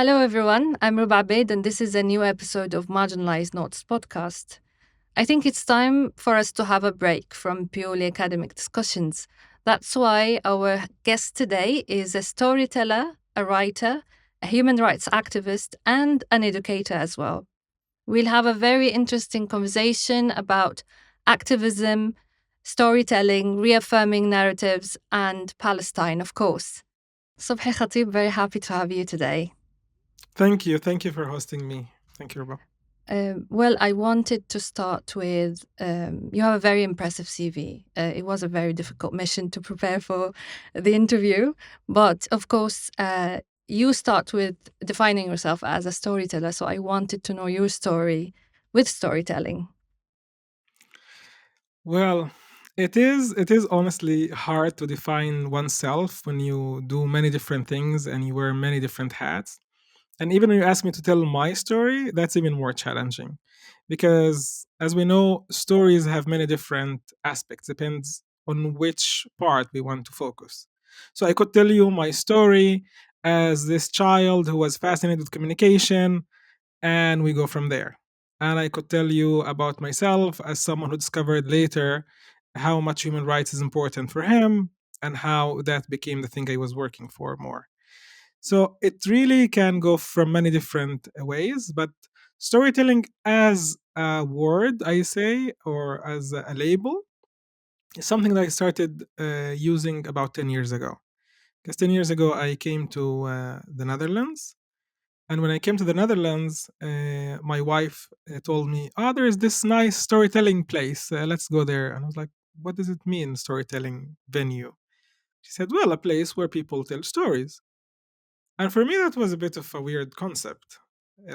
Hello, everyone. I'm Ruba Abed, and this is a new episode of Marginalized Notes podcast. I think it's time for us to have a break from purely academic discussions. That's why our guest today is a storyteller, a writer, a human rights activist, and an educator as well. We'll have a very interesting conversation about activism, storytelling, reaffirming narratives, and Palestine, of course. Sobhi Khatib, very happy to have you today. Thank you. Thank you for hosting me. Thank you, Ruba. Well, I wanted to start with you have a very impressive CV. It was a very difficult mission to prepare for the interview. But of course, you start with defining yourself as a storyteller. So I wanted to know your story with storytelling. Well, it is honestly hard to define oneself when you do many different things and you wear many different hats. And even when you ask me to tell my story, that's even more challenging. Because as we know, stories have many different aspects, depends on which part we want to focus. So I could tell you my story as this child who was fascinated with communication, and we go from there. And I could tell you about myself as someone who discovered later how much human rights is important for him and how that became the thing I was working for more. So it really can go from many different ways, but storytelling as a word, I say, or as a label, is something that I started using about 10 years ago. Because 10 years ago, I came to the Netherlands, and when I came to the Netherlands, my wife told me, "Oh, there is this nice storytelling place. Let's go there." And I was like, "What does it mean, storytelling venue?" She said, "Well, a place where people tell stories." And for me, that was a bit of a weird concept.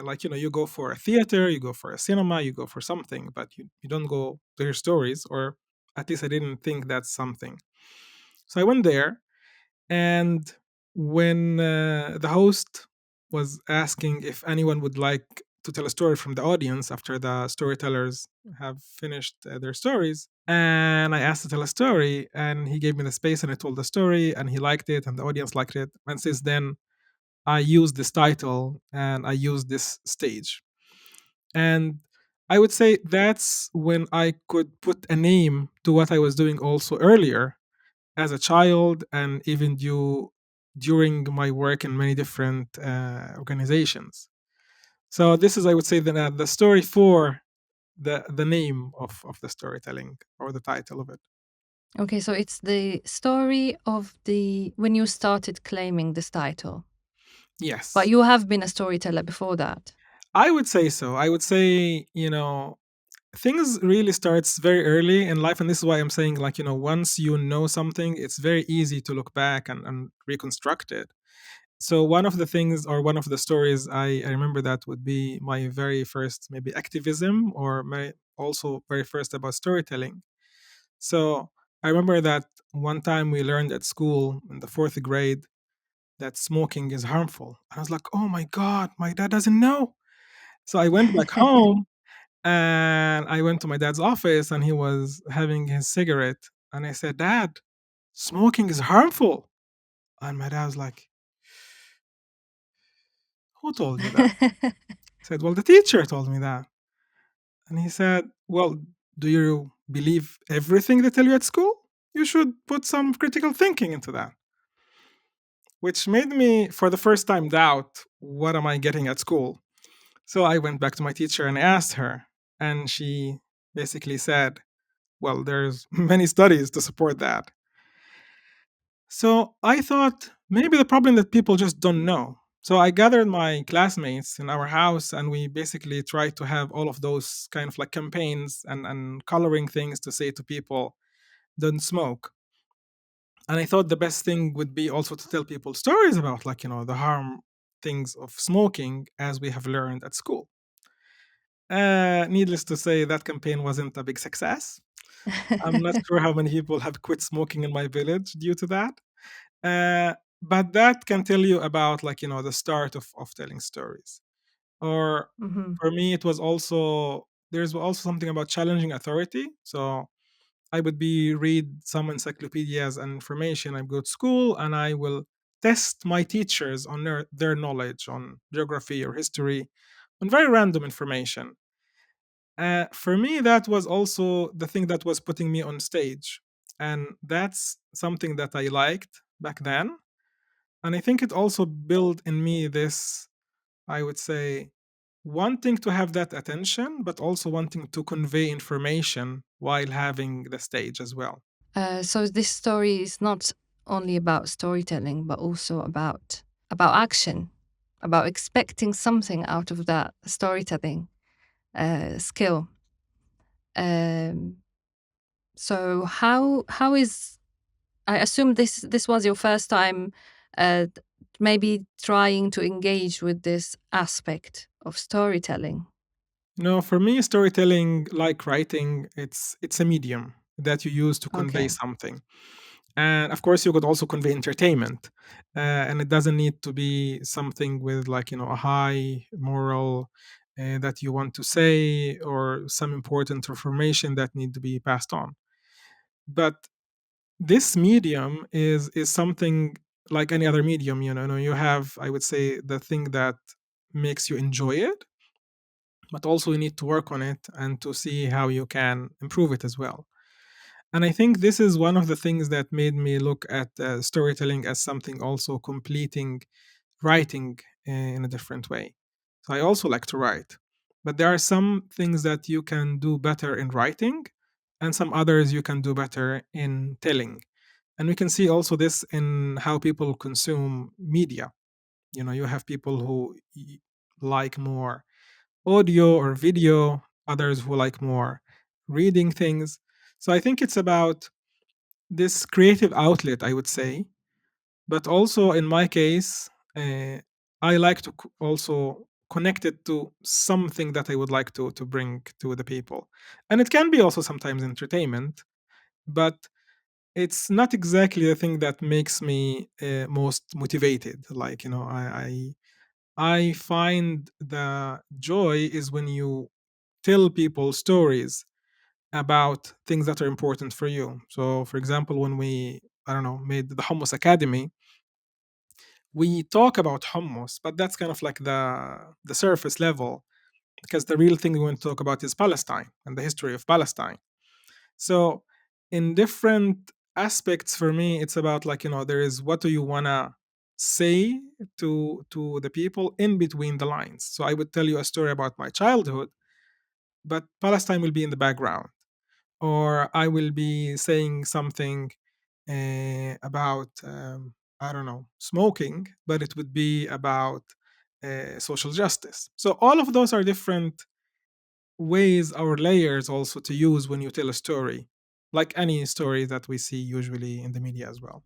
Like, you go for a theater, you go for a cinema, you go for something, but you don't go to hear stories, or at least I didn't think that's something. So I went there, and when the host was asking if anyone would like to tell a story from the audience after the storytellers have finished their stories, and I asked to tell a story, and he gave me the space, and I told the story, and he liked it, and the audience liked it. And since then, I used this title and I used this stage. And I would say that's when I could put a name to what I was doing also earlier as a child, and even during my work in many different organizations. So this is, I would say, the story for the name of the storytelling or the title of it. Okay, so it's the story of the when you started claiming this title, but Yes, you have been a storyteller before that. I would say so. I would say, things really starts very early in life, and this is why I'm saying, like, once you know something, it's very easy to look back and reconstruct it. So one of the things, or one of the stories I remember, that would be my very first maybe activism, or my also very first about storytelling. So I remember that one time we learned at school in the fourth grade that smoking is harmful. And I was like, oh my God, my dad doesn't know. So I went back home, and I went to my dad's office, and he was having his cigarette. And I said, Dad, smoking is harmful. And my dad was like, who told you that? I said, well, the teacher told me that. And he said, well, do you believe everything they tell you at school? You should put some critical thinking into that. Which made me, for the first time, doubt what am I getting at school. So I went back to my teacher and asked her. And she basically said, well, there's many studies to support that. So I thought maybe the problem that people just don't know. So I gathered my classmates in our house, and we basically tried to have all of those kind of like campaigns and coloring things to say to people, don't smoke. And I thought the best thing would be also to tell people stories about, like, the harm things of smoking as we have learned at school. Needless to say, that campaign wasn't a big success. I'm not sure how many people have quit smoking in my village due to that. But that can tell you about, like, the start of telling stories. Or Mhm. for me, it was also, there's also something about challenging authority. So I would be read some encyclopedias and information. I go to school and I will test my teachers on their knowledge on geography or history, on very random information. For me, that was also the thing that was putting me on stage. And that's something that I liked back then. And I think it also built in me this, I would say, wanting to have that attention, but also wanting to convey information while having the stage as well. So this story is not only about storytelling, but also about action, about expecting something out of that storytelling skill. Um, so how is I assume this was your first time, uh, maybe trying to engage with this aspect of storytelling. No, for me, storytelling, like writing, it's a medium that you use to convey Okay. something. And of course, you could also convey entertainment, and it doesn't need to be something with like a high moral that you want to say or some important information that need to be passed on. But this medium is something like any other medium. You have, I would say, the thing that makes you enjoy it, but also you need to work on it and to see how you can improve it as well. And I think this is one of the things that made me look at storytelling as something also completing writing in a different way. So I also like to write, but there are some things that you can do better in writing, and some others you can do better in telling. And we can see also this in how people consume media. You have people who like more audio or video, others who like more reading things. So I think it's about this creative outlet, I would say. But also in my case, uh, I like to also connect it to something that I would like to bring to the people. And it can be also sometimes entertainment, but it's not exactly the thing that makes me most motivated. Like, I find the joy is when you tell people stories about things that are important for you. So, for example, when we, I don't know, made the Hummus Academy, we talk about hummus, but that's kind of like the surface level, because the real thing we want to talk about is Palestine and the history of Palestine. So, in different aspects, for me, it's about like there is what do you wanna say to the people in between the lines. So I would tell you a story about my childhood, but Palestine will be in the background, or I will be saying something about I don't know, smoking, but it would be about social justice. So all of those are different ways or layers also to use when you tell a story, like any story that we see usually in the media as well.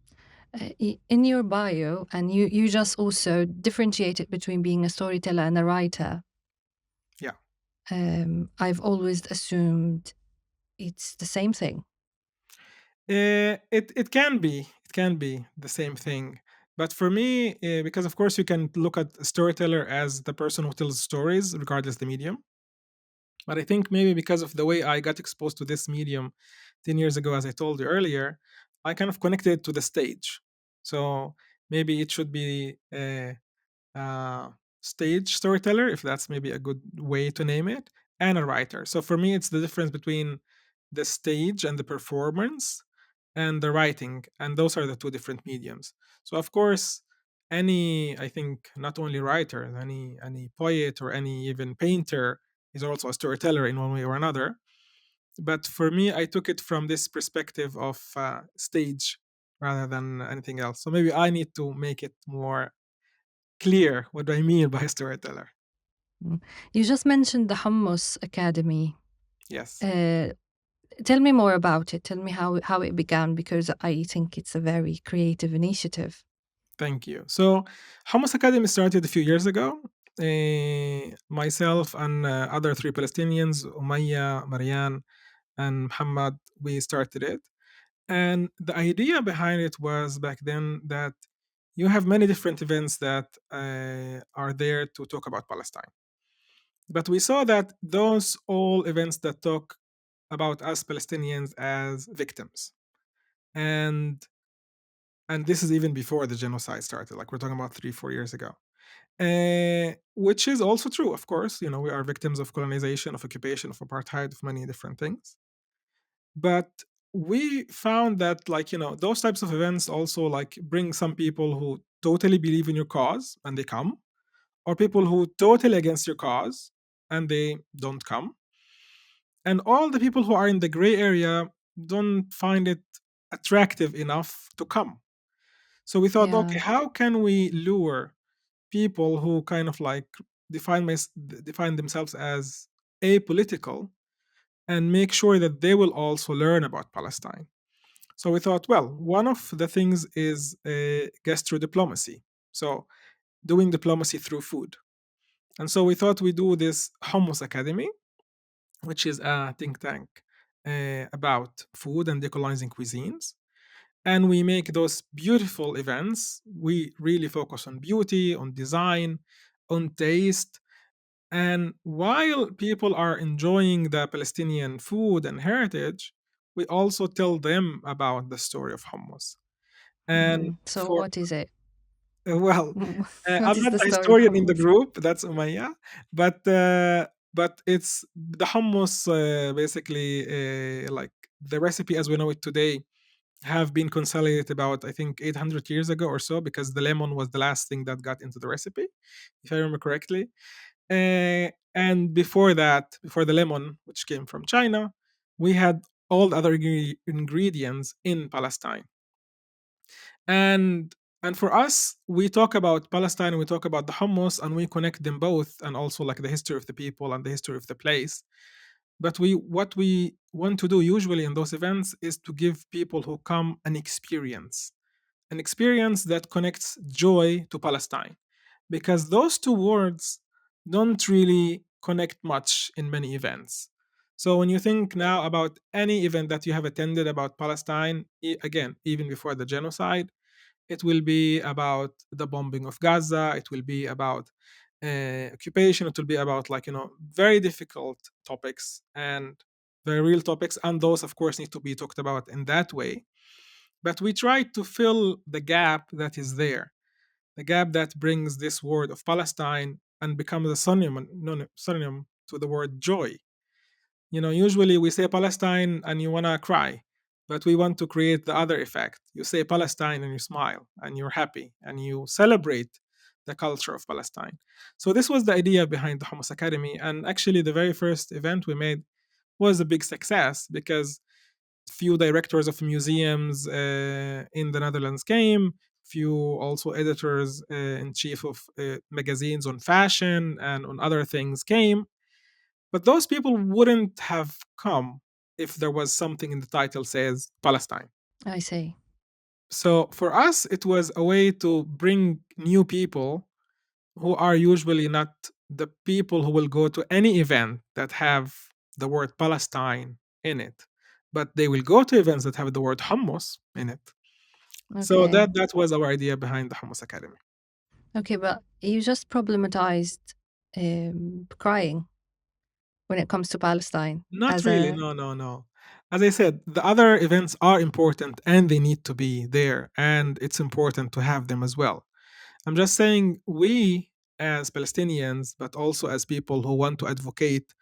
In your bio, and you just also differentiated between being a storyteller and a writer. Yeah. I've always assumed it's the same thing. It can be the same thing, but for me, because of course you can look at a storyteller as the person who tells stories regardless the medium. But I think maybe because of the way I got exposed to this medium 10 years ago, as I told you earlier, I kind of connected to the stage. So maybe it should be a stage storyteller, if that's maybe a good way to name it, and a writer. So for me, it's the difference between the stage and the performance and the writing. And those are the two different mediums. So, of course, I think not only writer, any poet or any even painter is also a storyteller in one way or another. But for me, I took it from this perspective of stage rather than anything else. So maybe I need to make it more clear what do I mean by storyteller. Mm. You just mentioned the Hummus Academy. Yes, Uh, Tell me more about it. Tell me how it began, because I think it's a very creative initiative. thank you. So Hummus Academy started a few years ago. Myself and other three Palestinians, Umayya, Marianne, and Muhammad, we started it. And the idea behind it was back then that you have many different events that are there to talk about Palestine. But we saw that those all events that talk about us Palestinians as victims. And And this is even before the genocide started. Like we're talking about 3 4 years ago. Which is also true, of course. We are victims of colonization, of occupation, of apartheid, of many different things. But we found that, like, those types of events also like bring some people who totally believe in your cause and they come, or people who totally against your cause and they don't come. And all the people who are in the gray area don't find it attractive enough to come. So we thought, Yeah. okay, how can we lure people who kind of like define themselves as apolitical and make sure that they will also learn about Palestine? So we thought, well, one of the things is gastro diplomacy. So doing diplomacy through food. And so we thought we do this Hummus Academy, which is a think tank about food and decolonizing cuisines. And we make those beautiful events. We really focus on beauty, on design, on taste. And while people are enjoying the Palestinian food and heritage, we also tell them about the story of hummus. And So for what is it? well, What I'm is not the the story of historian in the hummus? group. That's Umayya, but it's the hummus. Basically, like the recipe as we know it today have been consolidated about, I think, 800 years ago or so, because the lemon was the last thing that got into the recipe, if I remember correctly. And before that, before the lemon, which came from China, we had all the other ingredients in Palestine. And for us, we talk about Palestine, we talk about the hummus, and we connect them both, and also like the history of the people and the history of the place. But what we want to do usually in those events is to give people who come an experience that connects joy to Palestine, because those two words don't really connect much in many events. So when you think now about any event that you have attended about Palestine, again, even before the genocide, it will be about the bombing of Gaza. It will be about occupation. It will be about, like, very difficult topics and very real topics. And those, of course, need to be talked about in that way. But we try to fill the gap that is there, the gap that brings this word of Palestine and becomes a synonym, synonym to the word joy. Usually we say Palestine and you want to cry, but we want to create the other effect. You say Palestine and you smile and you're happy and you celebrate the culture of Palestine. So this was the idea behind the Hummus Academy. And actually, the very first event we made was a big success, because few directors of museums in the Netherlands came, few also editors in chief of magazines on fashion and on other things came, but those people wouldn't have come if there was something in the title says Palestine. I see. So for us, it was a way to bring new people who are usually not the people who will go to any event that have the word Palestine in it, but they will go to events that have the word hummus in it. So Okay. that was our idea behind the Hummus Academy. Okay, but you just problematized crying when it comes to Palestine Not as really. a. No, no, no. As I said, the other events are important and they need to be there, and it's important to have them as well. I'm just saying, we as Palestinians, but also as people who want to advocate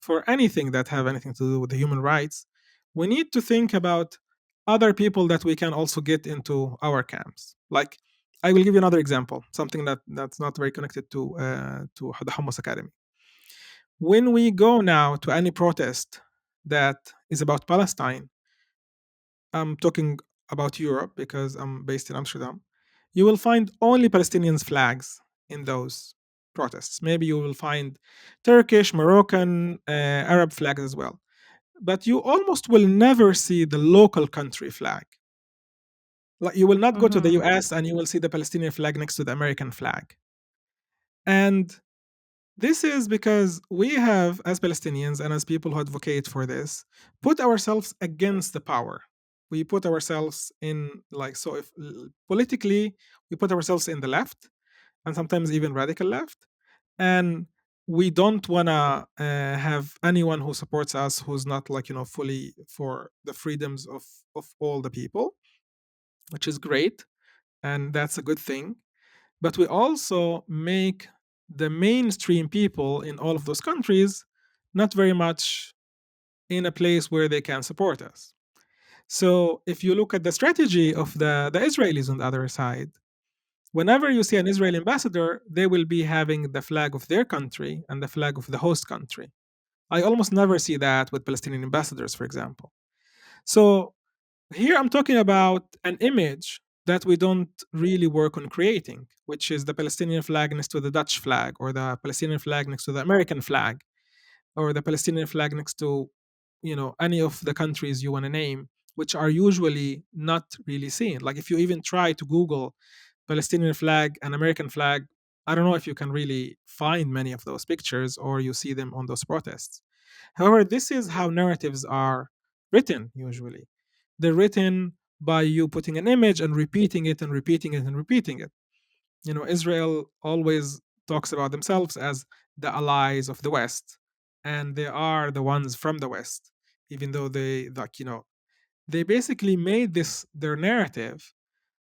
for anything that have anything to do with the human rights, we need to think about other people that we can also get into our camps. Like, I will give you another example, something that's not very connected to the Hummus Academy. When we go now to any protest that is about Palestine, I'm talking about Europe because I'm based in Amsterdam, you will find only Palestinians' flags in those protests. Maybe you will find Turkish, Moroccan, Arab flags as well. But you almost will never see the local country flag. Like, you will not go to the Mhm. US and you will see the Palestinian flag next to the American flag. And this is because we have, as Palestinians and as people who advocate for this, put ourselves against the power. We put ourselves in, like, so if politically, we put ourselves in the left and sometimes even radical left. And we don't want to have anyone who supports us who's not, like, fully for the freedoms of all the people, which is great. and that's a good thing. But we also make the mainstream people in all of those countries not very much in a place where they can support us. So if you look at the strategy of the Israelis on the other side, whenever you see an Israeli ambassador, they will be having the flag of their country and the flag of the host country. I almost never see that with Palestinian ambassadors, for example. So here I'm talking about an image that we don't really work on creating, which is the Palestinian flag next to the Dutch flag, or the Palestinian flag next to the American flag, or the Palestinian flag next to, any of the countries you want to name, which are usually not really seen. Like if you even try to Google Palestinian flag and American flag, I don't know if you can really find many of those pictures or you see them on those protests. However, this is how narratives are written usually. They're written by you putting an image and repeating it and repeating it and repeating it. Israel always talks about themselves as the allies of the West, and they are the ones from the West, even though they basically made this their narrative.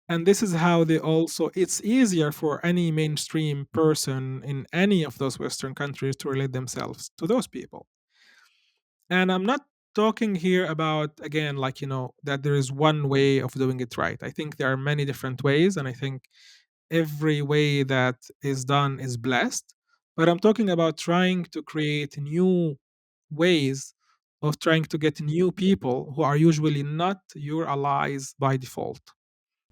And this is how they also, it's easier for any mainstream person in any of those Western countries to relate themselves to those people. And I'm not talking here about, again, that there is one way of doing it right. I think there are many different ways, and I think every way that is done is blessed. But I'm talking about trying to create new ways of trying to get new people who are usually not your allies by default.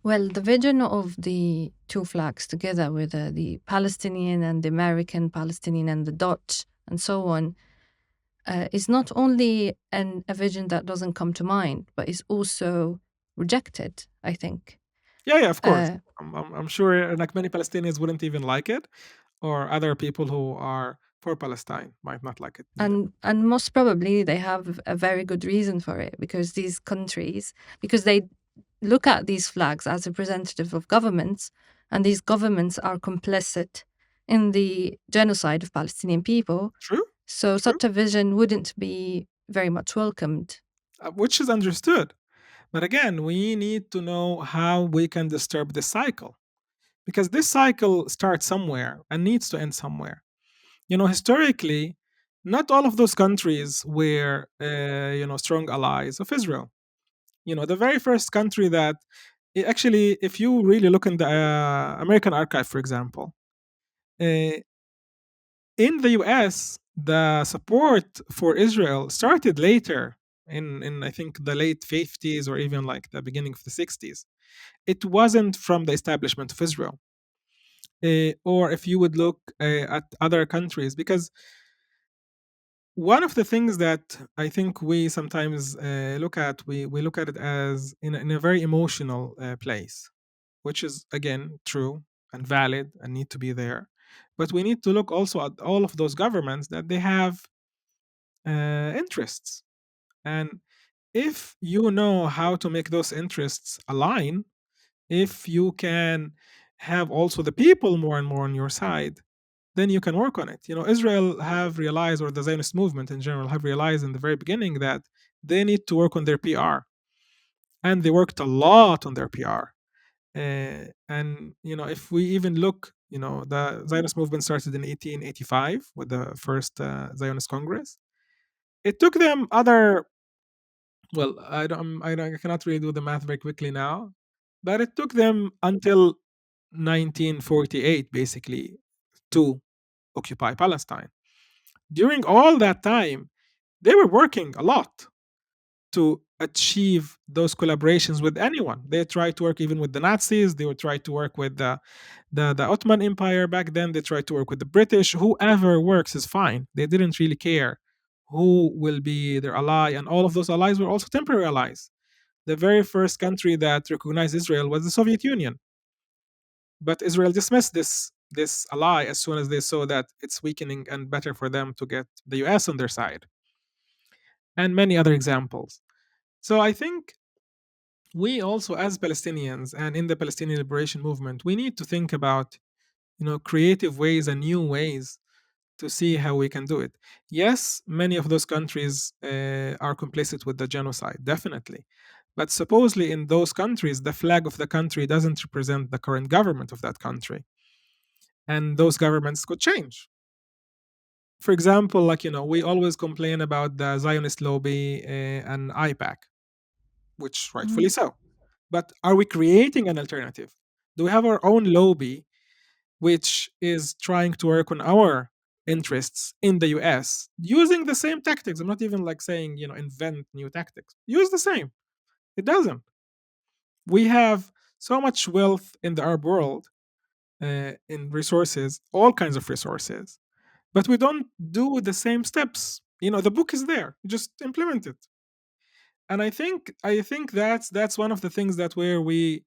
Well, the vision of the two flags together with the Palestinian and the American, Palestinian and the Dutch, and so on, is not only a vision that doesn't come to mind, but is also rejected, I think. Yeah, yeah, of course. Uh, I'm sure like many Palestinians wouldn't even like it, or other people who are for Palestine might not like it neither. and most probably they have a very good reason for it, because these countries, because they look at these flags as representative of governments, and these governments are complicit in the genocide of Palestinian people. True, So true. such a vision wouldn't be very much welcomed. Which is understood. But again, we need to know how we can disturb this cycle, because this cycle starts somewhere and needs to end somewhere. Historically, not all of those countries were, strong allies of Israel. The very first country that actually, if you really look in the American archive, for example, uh, in the US, the support for Israel started later in I think the late 50s or even like the beginning of the 60s. It wasn't from the establishment of Israel. Or if you would look at other countries, because one of the things that I think we sometimes we look at it as in a very emotional place, which is again true and valid and need to be there. But we need to look also at all of those governments that they have interests. And if you know how to make those interests align, if you can have also the people more and more on your side, then you can work on it. Israel have realized, or the Zionist movement in general have realized in the very beginning that they need to work on their PR. And they worked a lot on their PR. And if we even look, the Zionist movement started in 1885 with the first Zionist Congress. It took them other, well, I cannot really do the math very quickly now, but it took them until 1948 basically to occupy Palestine. During all that time, they were working a lot to achieve those collaborations with anyone. They tried to work even with the Nazis. They would try to work with the Ottoman Empire back then. They tried to work with the British. Whoever works is fine. They didn't really care who will be their ally, and all of those allies were also temporary allies. The very first country that recognized Israel was the Soviet Union, but Israel dismissed this ally as soon as they saw that it's weakening and better for them to get the US on their side, and many other examples. So I think we also, as Palestinians and in the Palestinian liberation movement, we need to think about creative ways and new ways to see how we can do it. Yes, many of those countries are complicit with the genocide, definitely, But supposedly in those countries, the flag of the country doesn't represent the current government of that country. And those governments could change. For example, like, we always complain about the Zionist lobby and IPAC, which rightfully Mhm. so. But are we creating an alternative? Do we have our own lobby which is trying to work on our interests in the US using the same tactics? I'm not even like saying, invent new tactics. Use the same. It doesn't. We have so much wealth in the Arab world, in resources, all kinds of resources, but we don't do the same steps. The book is there, you just implement it. And I think that's one of the things that where we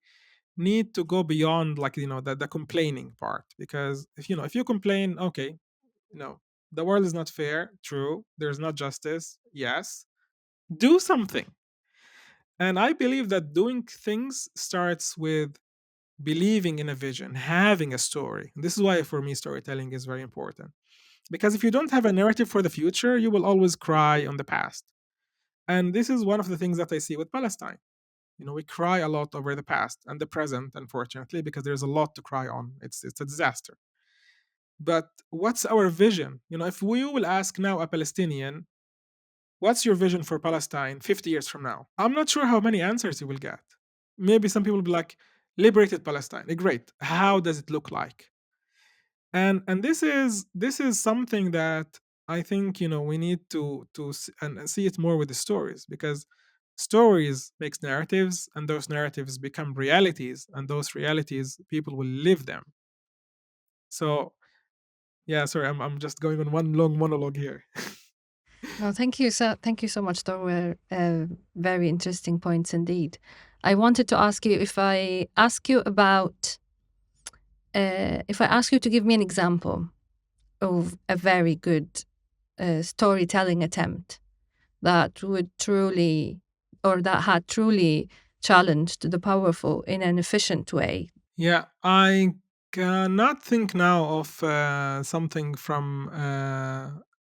need to go beyond, like, the complaining part. Because if you complain, okay, you know the world is not fair, true, there's not justice, yes, do something. And I believe that doing things starts with believing in a vision, having a story. And this is why for me storytelling is very important. Because if you don't have a narrative for the future, you will always cry on the past. And this is one of the things that I see with Palestine. We cry a lot over the past and the present, unfortunately, because there's a lot to cry on. It's a disaster. But what's our vision? If we will ask now a Palestinian, what's your vision for Palestine 50 years from now? I'm not sure how many answers you will get. Maybe some people will be like, liberated Palestine. Great. How does it look like? And this is something that I think we need and see it more with the stories, because stories makes narratives, and those narratives become realities, and those realities people will live them. So yeah, sorry, I'm just going on one long monologue here. No, thank you so much. Those were very interesting points indeed. I wanted to ask you, if I ask you to give me an example of a very good storytelling attempt that would truly, or that had truly challenged the powerful in an efficient way. Yeah, I cannot think now of something from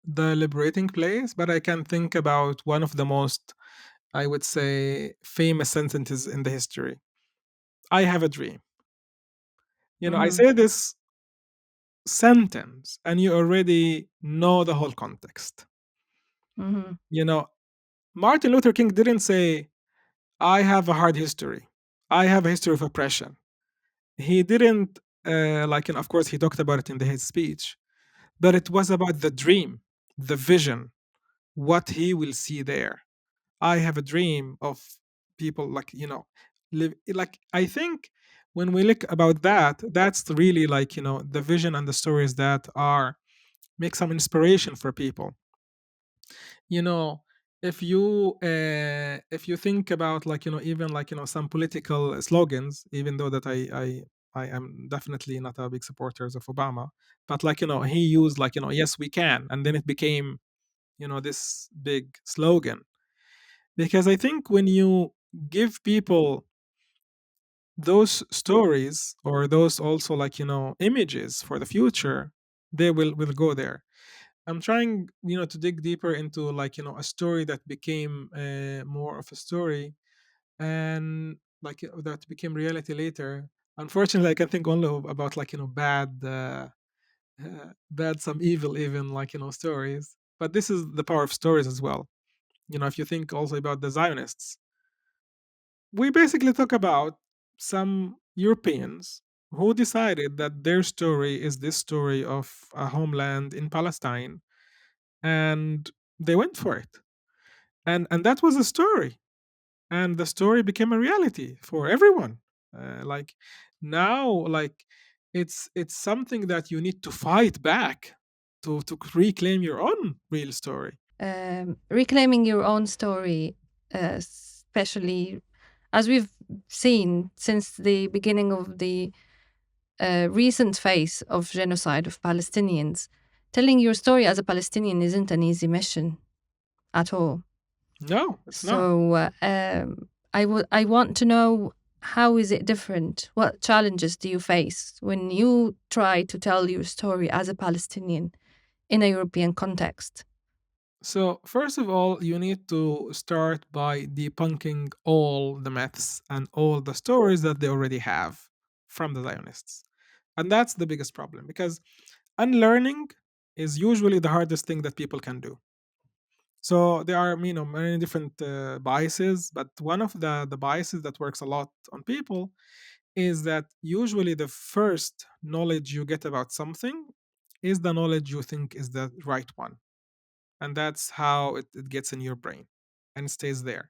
the liberating place, but I can think about one of the most, I would say, famous sentences in the history. I have a dream. I Hmm. say this sentence and you already know the whole context. Hmm. You know, Martin Luther King didn't say, I have a hard history. I have a history of oppression. He didn't, of course, he talked about it in his speech, but it was about the dream, the vision, what he will see there. I have a dream of people, live. Like, I think when we look about that, that's really, the vision and the stories that are make some inspiration for people. you know if you think about, even, some political slogans, even though that I am definitely not a big supporter of Obama, but, he used, yes we can, and then it became, this big slogan. Because I think when you give people those stories, or those also, images for the future, they will go there. I'm trying, to dig deeper into, a story that became more of a story, and, that became reality later. Unfortunately, I can think only about, bad, bad, some evil, even, stories. But this is the power of stories as well. If you think also about the Zionists, we basically talk about some Europeans who decided that their story is this story of a homeland in Palestine, and they went for it. And that was a story, and the story became a reality for everyone. Now, it's something that you need to fight back to reclaim your own real story. Reclaiming your own story, especially as we've seen since the beginning of the recent phase of genocide of Palestinians, telling your story as a Palestinian isn't an easy mission at all. No, it's not. So I want to know, how is it different? What challenges do you face when you try to tell your story as a Palestinian in a European context? So, first of all, you need to start by debunking all the myths and all the stories that they already have from the Zionists. And that's the biggest problem because unlearning is usually the hardest thing that people can do. So there are, many different biases, but one of the biases that works a lot on people is that usually the first knowledge you get about something is the knowledge you think is the right one, and that's how it gets in your brain and it stays there.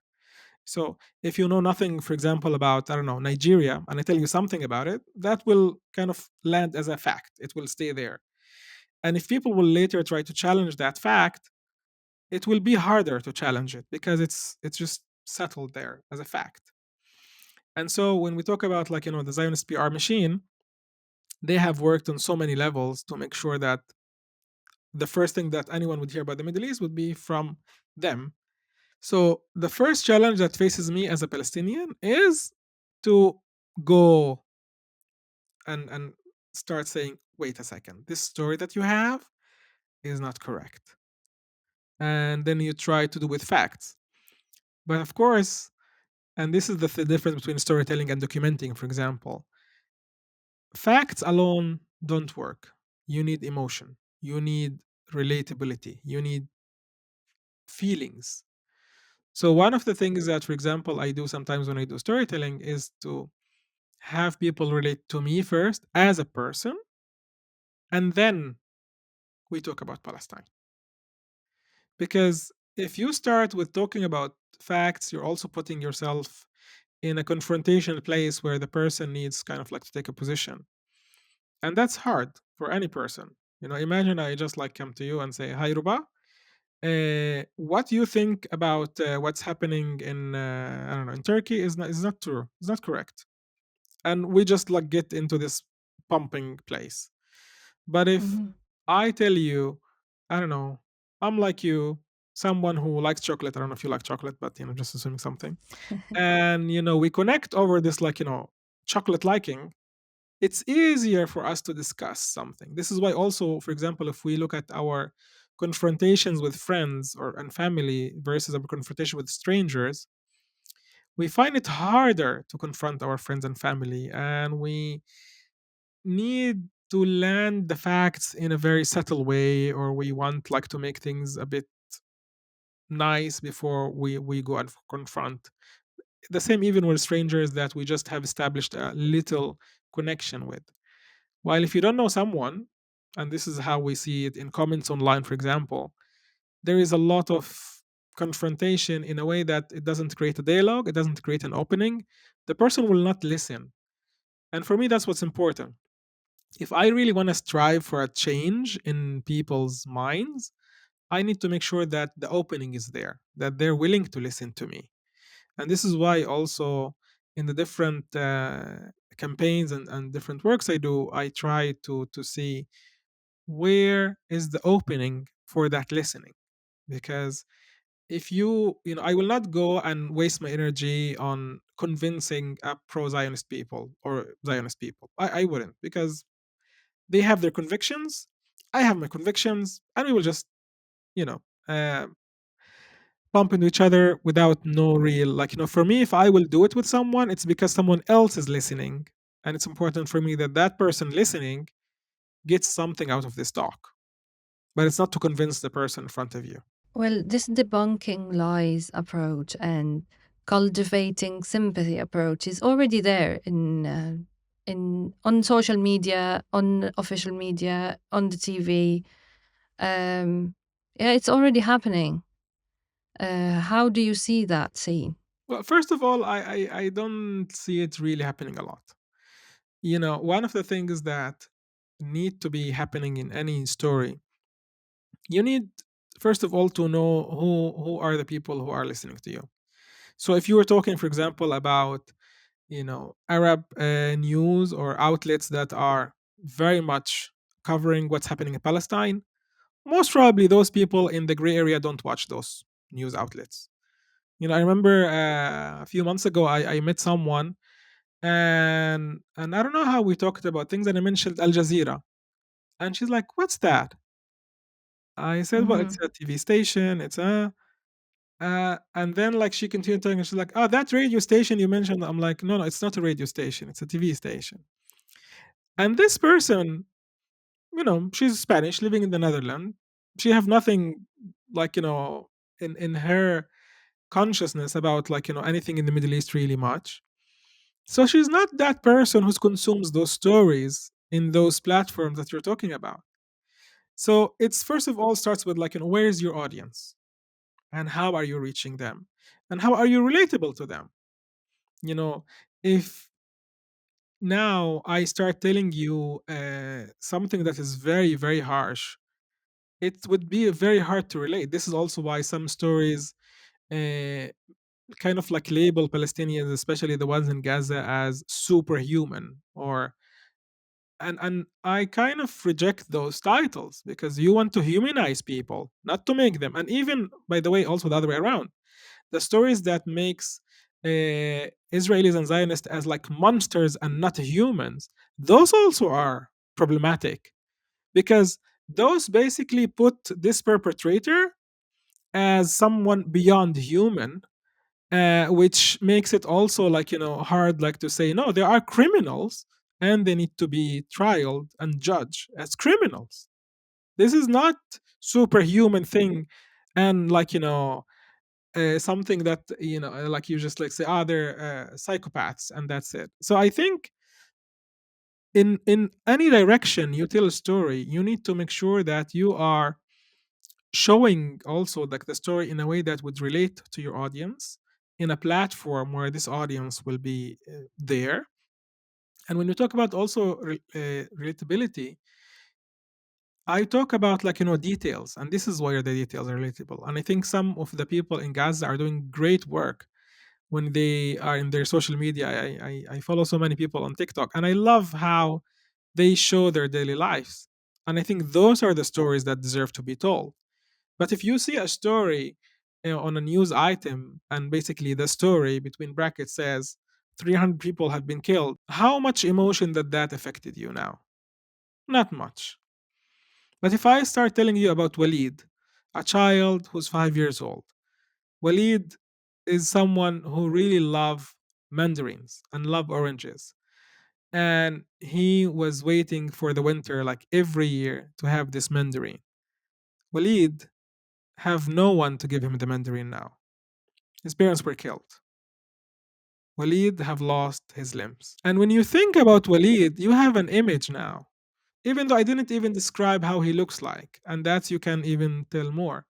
So if you know nothing, for example, about, I don't know, Nigeria, and I tell you something about it, that will kind of land as a fact. It will stay there. And if people will later try to challenge that fact, it will be harder to challenge it because it's just settled there as a fact. And so when we talk about, like, the Zionist PR machine, they have worked on so many levels to make sure that the first thing that anyone would hear about the Middle East would be from them. So the first challenge that faces me as a Palestinian is to go and start saying, wait a second, this story that you have is not correct. And then you try to do with facts. But of course, and this is the difference between storytelling and documenting, for example, facts alone don't work. You need emotion, you need relatability, you need feelings. So one of the things that, for example, I do sometimes when I do storytelling is to have people relate to me first as a person, and then we talk about Palestine. Because if you start with talking about facts, you're also putting yourself in a confrontational place where the person needs kind of like to take a position. And that's hard for any person. Imagine I just like come to you and say, "Hi, Ruba. What do you think about what's happening in I don't know in Turkey is not true. It's not correct." And we just like get into this pumping place. But if Mhm. I tell you, I don't know, I'm like you, someone who likes chocolate. I don't know if you like chocolate, but just assuming something. And we connect over this, like, chocolate liking. It's easier for us to discuss something. This is why also, for example, if we look at our confrontations with friends or and family versus our confrontation with strangers, we find it harder to confront our friends and family, and we need to land the facts in a very subtle way, or we want like to make things a bit nice before we go and confront. The same even with strangers that we just have established a little connection with. While if you don't know someone, and this is how we see it in comments online, for example, there is a lot of confrontation in a way that it doesn't create a dialogue, it doesn't create an opening. The person will not listen. And for me, that's what's important. If I really want to strive for a change in people's minds, I need to make sure that the opening is there, that they're willing to listen to me. And this is why also in the different campaigns and different works I do, I try to see where is the opening for that listening. Because if I will not go and waste my energy on convincing a pro-Zionist people or Zionist people. I wouldn't, because they have their convictions, I have my convictions, and we will just, you know, uh, bump into each other without no real, like, for me, if I will do it with someone, it's because someone else is listening. And it's important for me that that person listening gets something out of this talk, but it's not to convince the person in front of you. Well, this debunking lies approach and cultivating sympathy approach is already there in on social media, on official media, on the TV. Um, yeah, it's already happening. How do you see that scene? Well, first of all, I don't see it really happening a lot. One of the things that need to be happening in any story, you need first of all to know who are the people who are listening to you. So if you were talking, for example, about Arab news or outlets that are very much covering what's happening in Palestine, most probably those people in the gray area don't watch those news outlets. I remember a few months ago, I met someone, and I don't know how we talked about things, and I mentioned Al Jazeera, and she's like, "What's that?" I said, well, Mm-hmm. it's a TV station. It's a and then like she continued talking. She's like, oh, that radio station you mentioned. I'm like, no, no, it's not a radio station. It's a TV station. And this person, she's Spanish, living in the Netherlands. She have nothing like in her consciousness about like anything in the Middle East really much. So she's not that person who consumes those stories in those platforms that you're talking about. So it's first of all starts with like where is your audience and how are you reaching them and how are you relatable to them. You know, if now I start telling you something that is very very harsh, it would be very hard to relate. This is also why some stories uh, kind of like label Palestinians, especially the ones in Gaza, as superhuman or and I kind of reject those titles because you want to humanize people, not to make them. And even by the way, also the other way around, the stories that makes Israelis and Zionists as like monsters and not humans, those also are problematic because those basically put this perpetrator as someone beyond human, which makes it also like hard like to say no, they are criminals and they need to be trialed and judged as criminals. This is not superhuman thing and like something that like you just like say they're psychopaths and that's it. So I think in any direction you tell a story, you need to make sure that you are showing also like the story in a way that would relate to your audience in a platform where this audience will be there. And when you talk about also relatability, I talk about like details, and this is where the details are relatable. And I think some of the people in Gaza are doing great work when they are in their social media. I follow so many people on TikTok, and I love how they show their daily lives. And I think those are the stories that deserve to be told. But if you see a story on a news item and basically the story between brackets says 300 people have been killed, how much emotion that affected you now? Not much. But if I start telling you about Walid, a child who's 5 years old, Walid is someone who really love mandarins and love oranges. And he was waiting for the winter like every year to have this mandarin. Walid have no one to give him the mandarin now. His parents were killed. Walid have lost his limbs. And when you think about Walid, you have an image now. Even though I didn't even describe how he looks like, and that you can even tell more.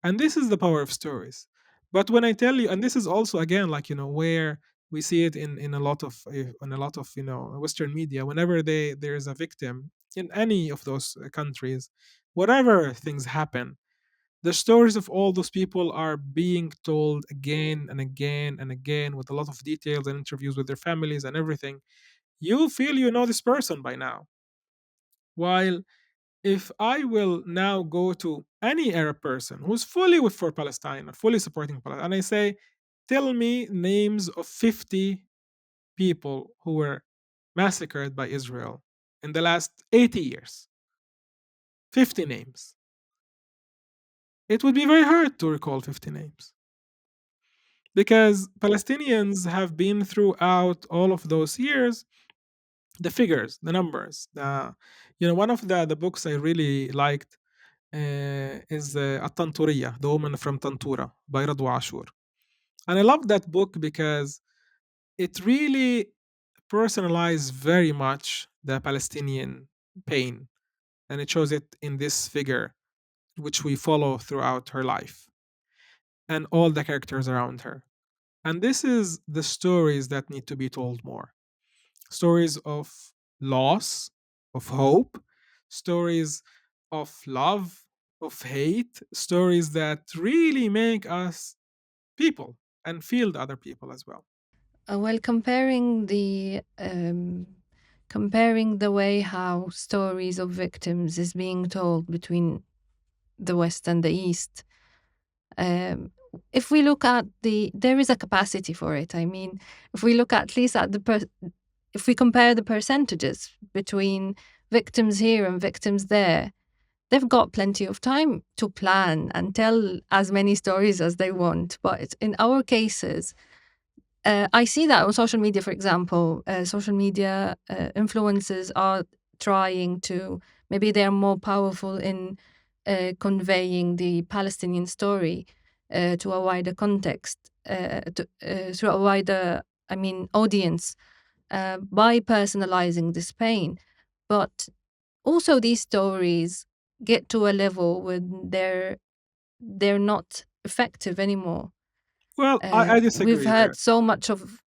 And this is the power of stories. But when I tell you, and this is also again like where we see it in a lot of Western media, whenever there's a victim in any of those countries, whatever things happen, the stories of all those people are being told again and again and again with a lot of details and interviews with their families and everything. You feel you know this person by now. While if I will now go to any Arab person who's fully with for Palestine or fully supporting Palestine, and I say, tell me names of 50 people who were massacred by Israel in the last 80 years, 50 names. It would be very hard to recall 50 names because Palestinians have been throughout all of those years the figures, the numbers. One of the books I really liked is At-Tanturiya, The Woman from Tantura by Radwa Ashur. And I love that book because it really personalized very much the Palestinian pain. And it shows it in this figure, which we follow throughout her life and all the characters around her. And this is the stories that need to be told more. Stories of loss, of hope, stories of love, of hate, stories that really make us people and feel the other people as well. Well, comparing the way how stories of victims is being told between the West and the East, um, if we look at there is a capacity for it. I mean, if we look at least at if we compare the percentages between victims here and victims there, they've got plenty of time to plan and tell as many stories as they want. But in our cases, I see that on social media, for example, social media influencers are trying to, maybe they're more powerful in conveying the Palestinian story to a wider context, to a wider, I mean, audience, by personalizing this pain. But also, these stories get to a level when they're not effective anymore. Well, I We've disagree there. heard so much of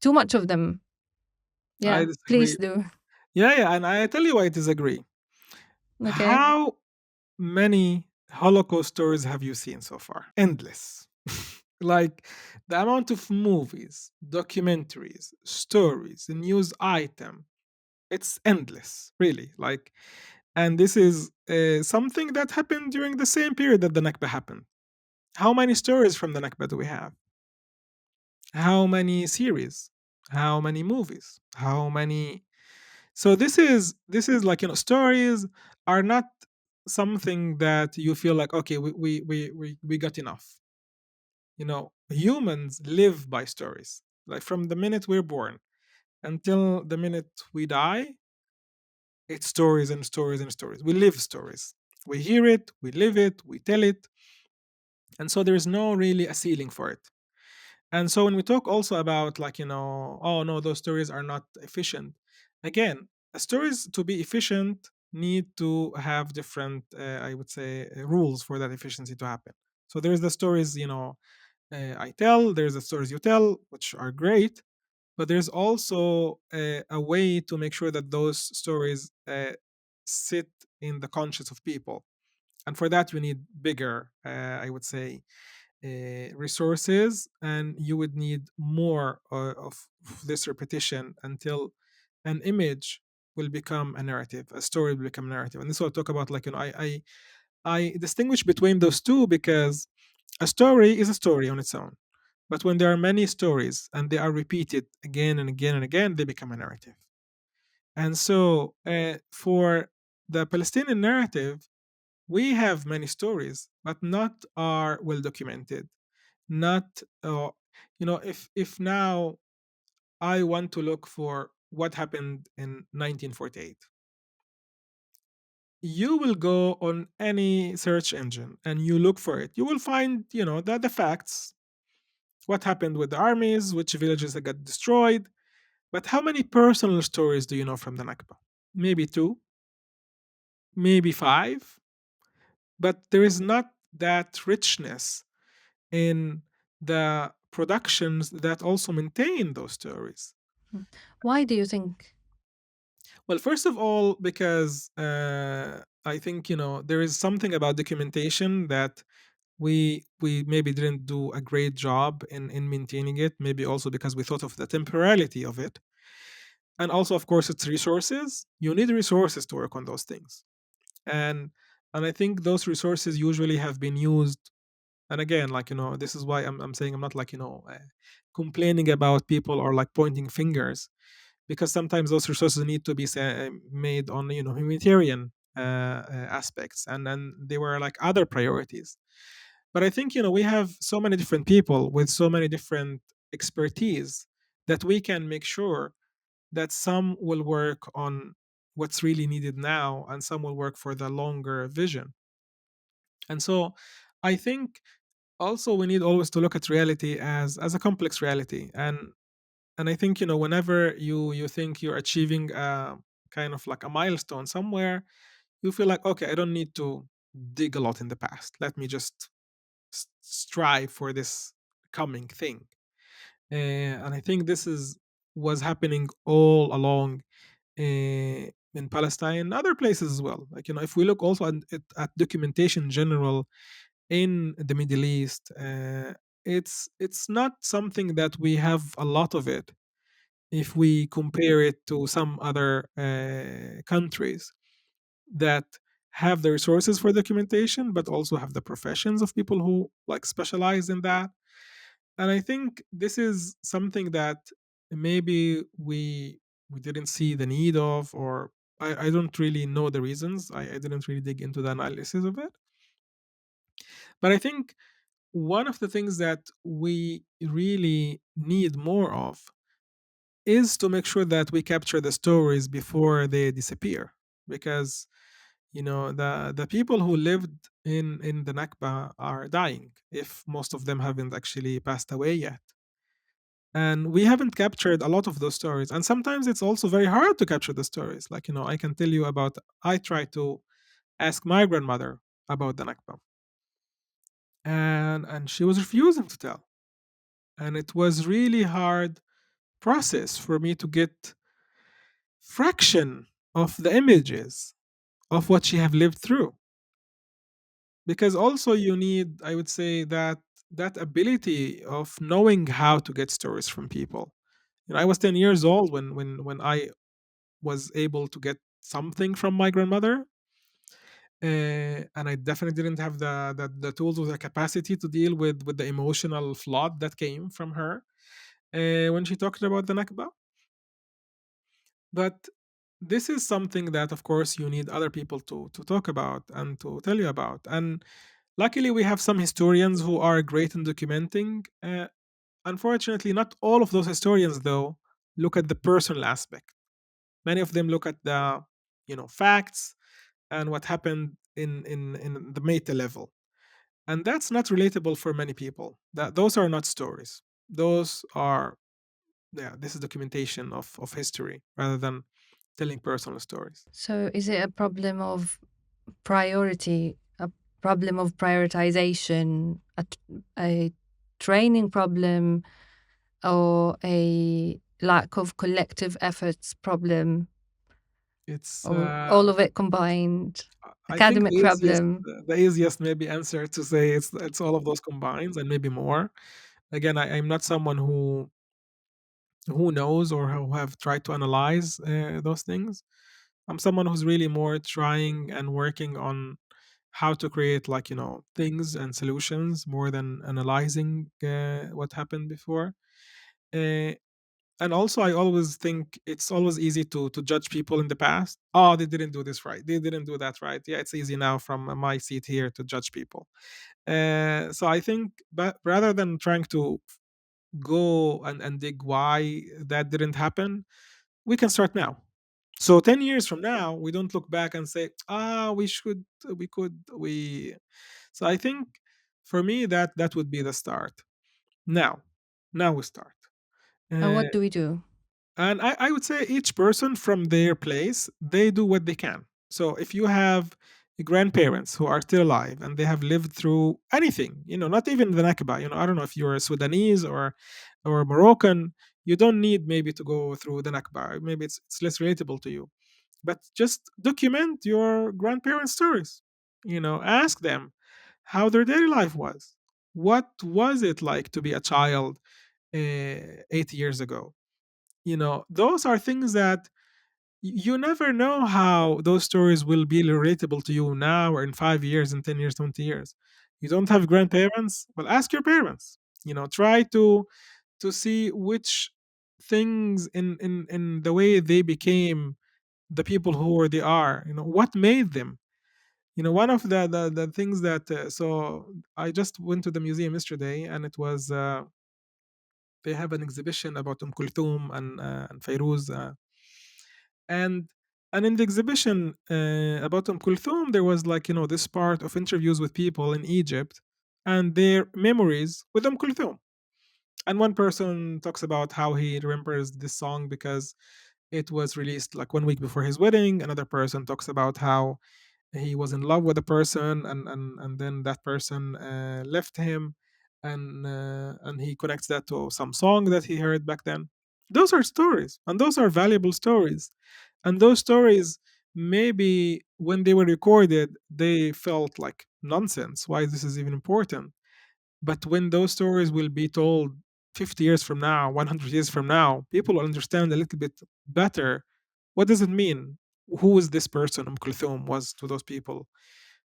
too much of them. I Yeah, disagree. please do. Yeah, yeah, and I tell you why I disagree. Okay. How many Holocaust stories have you seen so far? Endless. Like the amount of movies, documentaries, stories, news item, it's endless, really. Like, and this is something that happened during the same period that the Nakba happened. How many stories from the Nakba do we have? How many series? How many movies? How many? So this is like, stories are not something that you feel like, okay, we got enough. Humans live by stories. Like from the minute we're born until the minute we die, it's stories and stories and stories. We live stories. We hear it, we live it, we tell it, and so there is no really a ceiling for it. And so when we talk also about, like, oh no, those stories are not efficient. Again, stories to be efficient need to have different, I would say, rules for that efficiency to happen. So there's the stories, I tell. There's the stories you tell, which are great, but there's also a way to make sure that those stories sit in the conscience of people. And for that, you need bigger, I would say, resources, and you would need more of this repetition until an image will become a narrative, a story will become a narrative. And this will talk about, like, I distinguish between those two, because a story is a story on its own. But when there are many stories and they are repeated again and again and again, they become a narrative. And so, for the Palestinian narrative, we have many stories, but not are well documented. Not, if now I want to look for what happened in 1948, you will go on any search engine and you look for it. You will find, the facts, what happened with the armies, which villages that got destroyed. But how many personal stories do you know from the Nakba? Maybe two, maybe five, but there is not that richness in the productions that also maintain those stories. Mm. Why do you think? Well, first of all, because I think, there is something about documentation that we maybe didn't do a great job in maintaining it. Maybe also because we thought of the temporality of it, and also, of course, it's resources. You need resources to work on those things, and I think those resources usually have been used. And again, like, this is why I'm saying I'm not, like, complaining about people or like pointing fingers, because sometimes those resources need to be made on, humanitarian aspects, and then they were like other priorities. But I think, we have so many different people with so many different expertise that we can make sure that some will work on what's really needed now and some will work for the longer vision. And so I think also we need always to look at reality as a complex reality. And I think, whenever you think you're achieving a kind of like a milestone somewhere, you feel like, okay, I don't need to dig a lot in the past, let me just strive for this coming thing. And I think this is was happening all along, in Palestine and other places as well. Like, if we look also at documentation in general in the Middle East, it's not something that we have a lot of it if we compare it to some other countries that have the resources for documentation, but also have the professions of people who like specialize in that. And I think this is something that maybe we didn't see the need of, or I don't really know the reasons. I didn't really dig into the analysis of it. But I think one of the things that we really need more of is to make sure that we capture the stories before they disappear. Because the people who lived in the Nakba are dying, if most of them haven't actually passed away yet. And we haven't captured a lot of those stories, and sometimes it's also very hard to capture the stories. Like, I can tell you about, I tried to ask my grandmother about the Nakba, and she was refusing to tell. And it was really hard process for me to get fraction of the images of what she have lived through. Because also you need, I would say, that ability of knowing how to get stories from people. I was 10 years old when I was able to get something from my grandmother. And I definitely didn't have the tools or the capacity to deal with the emotional flood that came from her when she talked about the Nakba. But this is something that, of course, you need other people to talk about and to tell you about. And luckily, we have some historians who are great in documenting. Unfortunately, not all of those historians, though, look at the personal aspect. Many of them look at the facts and what happened in the meta level, and that's not relatable for many people. That those are not stories. Those are, yeah, this is documentation of history rather than telling personal stories. So, is it a problem of priority, a problem of prioritization, a training problem, or a lack of collective efforts problem, It's or all of it combined? I think Academic problem. the easiest maybe answer to say it's all of those combines and maybe more. Again, I'm not someone who knows or who have tried to analyze those things. I'm someone who's really more trying and working on how to create, like, things and solutions more than analyzing what happened before. Uh, and also, I always think it's always easy to judge people in the past. Oh, they didn't do this right. They didn't do that right. Yeah, it's easy now from my seat here to judge people. So I think, but rather than trying to go and dig why that didn't happen, we can start now. So 10 years from now, we don't look back and say, we should, we could, we. So I think for me, that would be the start. Now, now we start. And Uh, what do we do? and I would say each person from their place, they do what they can. So if you have grandparents who are still alive and they have lived through anything, not even the Nakba, I don't know if you're a Sudanese or Moroccan, you don't need maybe to go through the Nakba. Maybe it's less relatable to you. But just document your grandparents' stories. Ask them how their daily life was. What was it like to be a child 8 years ago? Those are things that you never know how those stories will be relatable to you now or in 5 years, in 10 years, 20 years. You don't have grandparents? Well, ask your parents. Try to see which things in the way they became the people who they are, what made them. One of the things that so I just went to the museum yesterday, and it was they have an exhibition about Kulthum and Fairuz, and and in the exhibition about Kulthum, there was, like, this part of interviews with people in Egypt and their memories with Kulthum. And one person talks about how he remembers this song because it was released like 1 week before his wedding. Another person talks about how he was in love with a person, and then that person left him, and he connects that to some song that he heard back then. Those are stories, and those are valuable stories. And those stories, maybe when they were recorded, they felt like nonsense. Why this is even important? But when those stories will be told 50 years from now, 100 years from now, people will understand a little bit better. What does it mean? Who is this person Kulthum was to those people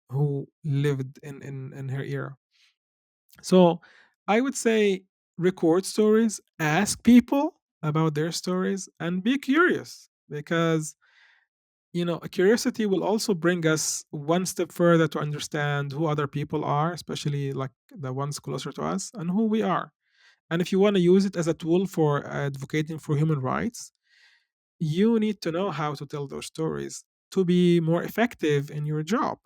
who lived in her era? So I would say record stories, ask people about their stories, and be curious, because a curiosity will also bring us one step further to understand who other people are, especially like the ones closer to us, and who we are. And if you want to use it as a tool for advocating for human rights, you need to know how to tell those stories to be more effective in your job.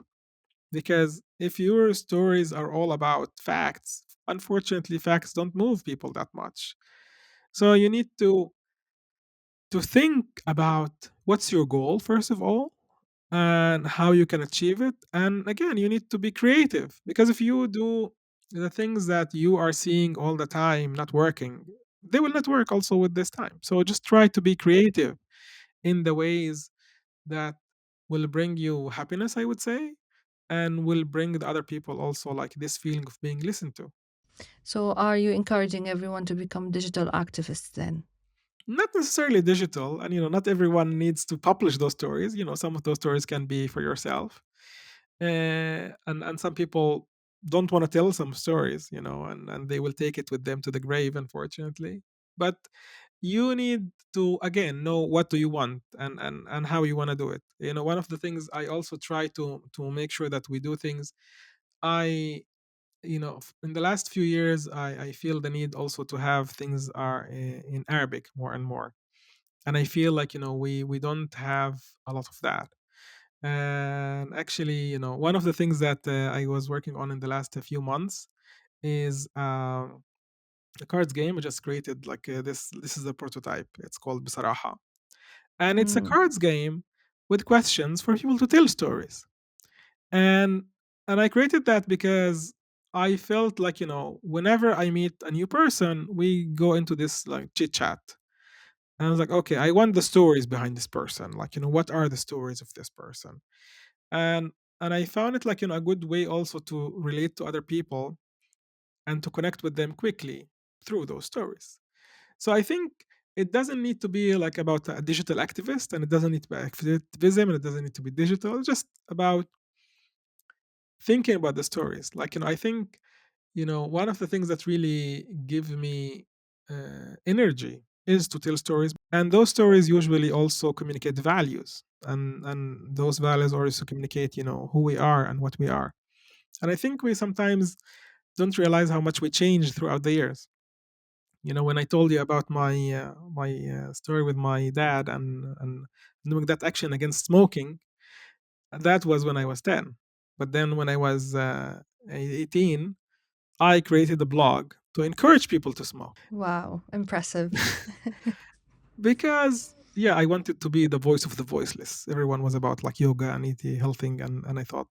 Because if your stories are all about facts, unfortunately, facts don't move people that much. So you need to think about what's your goal, first of all, and how you can achieve it. And again, you need to be creative, because if you do the things that you are seeing all the time not working, they will not work also with this time. So just try to be creative in the ways that will bring you happiness, I would say, and will bring the other people also like this feeling of being listened to. So, are you encouraging everyone to become digital activists then? Not necessarily digital, and not everyone needs to publish those stories. Some of those stories can be for yourself, and some people don't want to tell some stories, and they will take it with them to the grave, unfortunately. But you need to again know what do you want, and how you want to do it. One of the things I also try to make sure that we do things. I in the last few years, I feel the need also to have things are in Arabic more and more, and I feel like we don't have a lot of that. And actually, one of the things that I was working on in the last few months is a cards game I just created. Like this is a prototype. It's called Bisaraha, and it's a Mm, cards game with questions for people to tell stories. And I created that because I felt like whenever I meet a new person, we go into this like chit chat. And I was like, okay, I want the stories behind this person. Like, what are the stories of this person? And I found it like a good way also to relate to other people and to connect with them quickly through those stories. So I think it doesn't need to be like about a digital activist, and it doesn't need to be activism, and it doesn't need to be digital. It's just about thinking about the stories. Like, I think one of the things that really give me energy is to tell stories, and those stories usually also communicate values, and those values also communicate who we are and what we are. And I think we sometimes don't realize how much we change throughout the years. When I told you about my story with my dad and doing that action against smoking, that was when I was 10. But then when I was 18, I created a blog to encourage people to smoke. wow, impressive. Because yeah, I wanted to be the voice of the voiceless. Everyone was about like yoga and eating healthing, and I thought,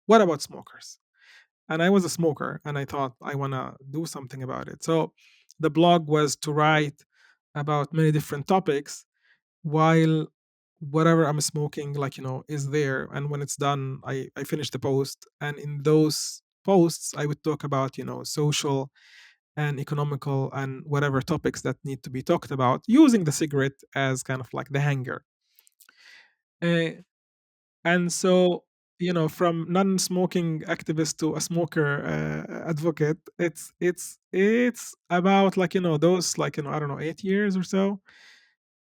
what about smokers? And I was a smoker, and I thought I want to do something about it. So the blog was to write about many different topics while whatever I'm smoking, like is there. And when it's done, I finish the post, and in those posts I would talk about social and economical and whatever topics that need to be talked about, using the cigarette as kind of like the hanger. Uh, and so, from non-smoking activist to a smoker advocate, it's about like those like I don't know 8 years or so.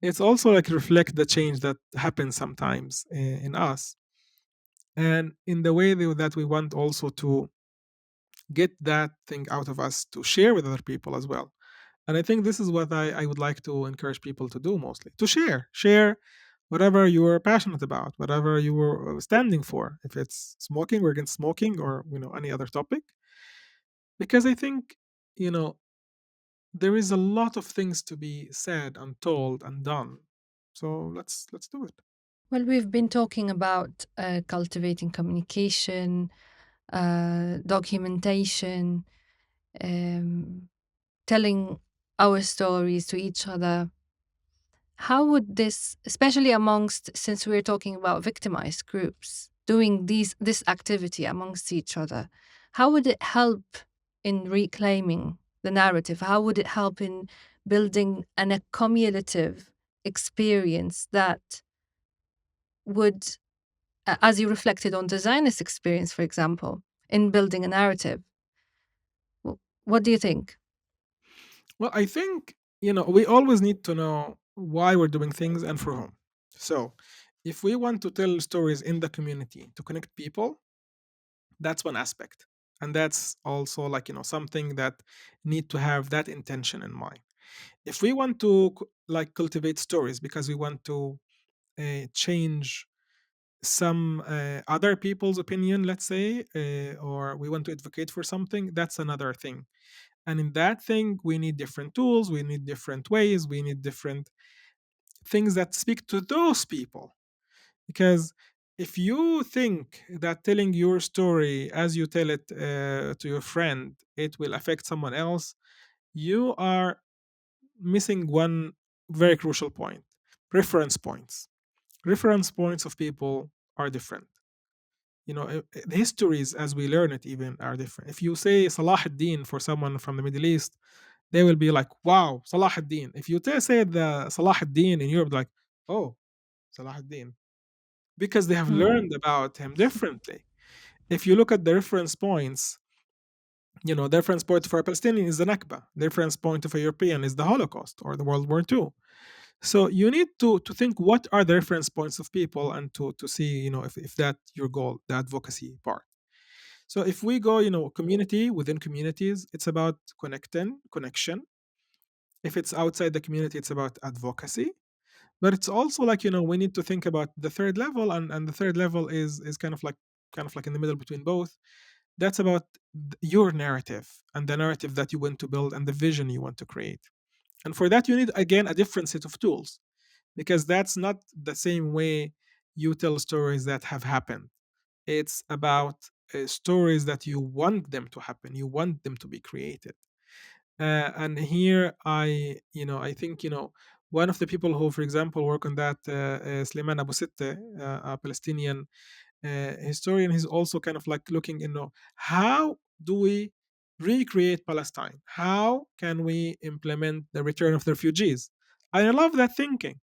It's also like reflect the change that happens sometimes in us, and in the way that we want also to get that thing out of us to share with other people as well. And I think this is what I would like to encourage people to do, mostly to share whatever you're passionate about, whatever you were standing for, if it's smoking or against smoking or any other topic. Because I think you know there is a lot of things to be said and told and done. So let's do it. Well, we've been talking about cultivating communication, documentation, um, telling our stories to each other. How would this, especially amongst, since we're talking about victimized groups, doing this activity amongst each other, how would it help in reclaiming the narrative? How would it help in building an accumulative experience that would, as you reflected on the Zionist experience, for example, in building a narrative? What do you think? Well, I think we always need to know why we're doing things and for whom. So If we want to tell stories in the community to connect people, that's one aspect. And that's also like, something that need to have that intention in mind. If we want to like cultivate stories because we want to change some other people's opinion, let's say, or we want to advocate for something, that's another thing. And in that thing, we need different tools, we need different ways, we need different things that speak to those people. Because if you think that telling your story as you tell it to your friend, it will affect someone else, you are missing one very crucial point: reference points. Reference points of people are different. The histories as we learn it even are different. If you say Salah ad-Din for someone from the Middle East, they will be like, wow, Salah ad-Din. If you say the Salah ad-Din in Europe, like, oh, Salah ad-Din, because they have Hmm. learned about him differently. If you look at the reference points, the reference point for a Palestinian is the Nakba. The reference point of a European is the Holocaust or the World War II. So you need to think what are the reference points of people, and to see, if that your goal, the advocacy part. So if we go, community within communities, it's about connection. If it's outside the community, it's about advocacy. But it's also like, we need to think about the third level, and the third level is kind of like in the middle between both. That's about your narrative, and the narrative that you want to build, and the vision you want to create. And for that, you need again a different set of tools, because that's not the same way you tell stories that have happened. It's about stories that you want them to happen, you want them to be created. And here I think, one of the people who, for example, work on that, Sleiman Abu Sitte, a Palestinian historian. He's also kind of like looking, how do we recreate Palestine? How can we implement the return of the refugees? And I love that thinking.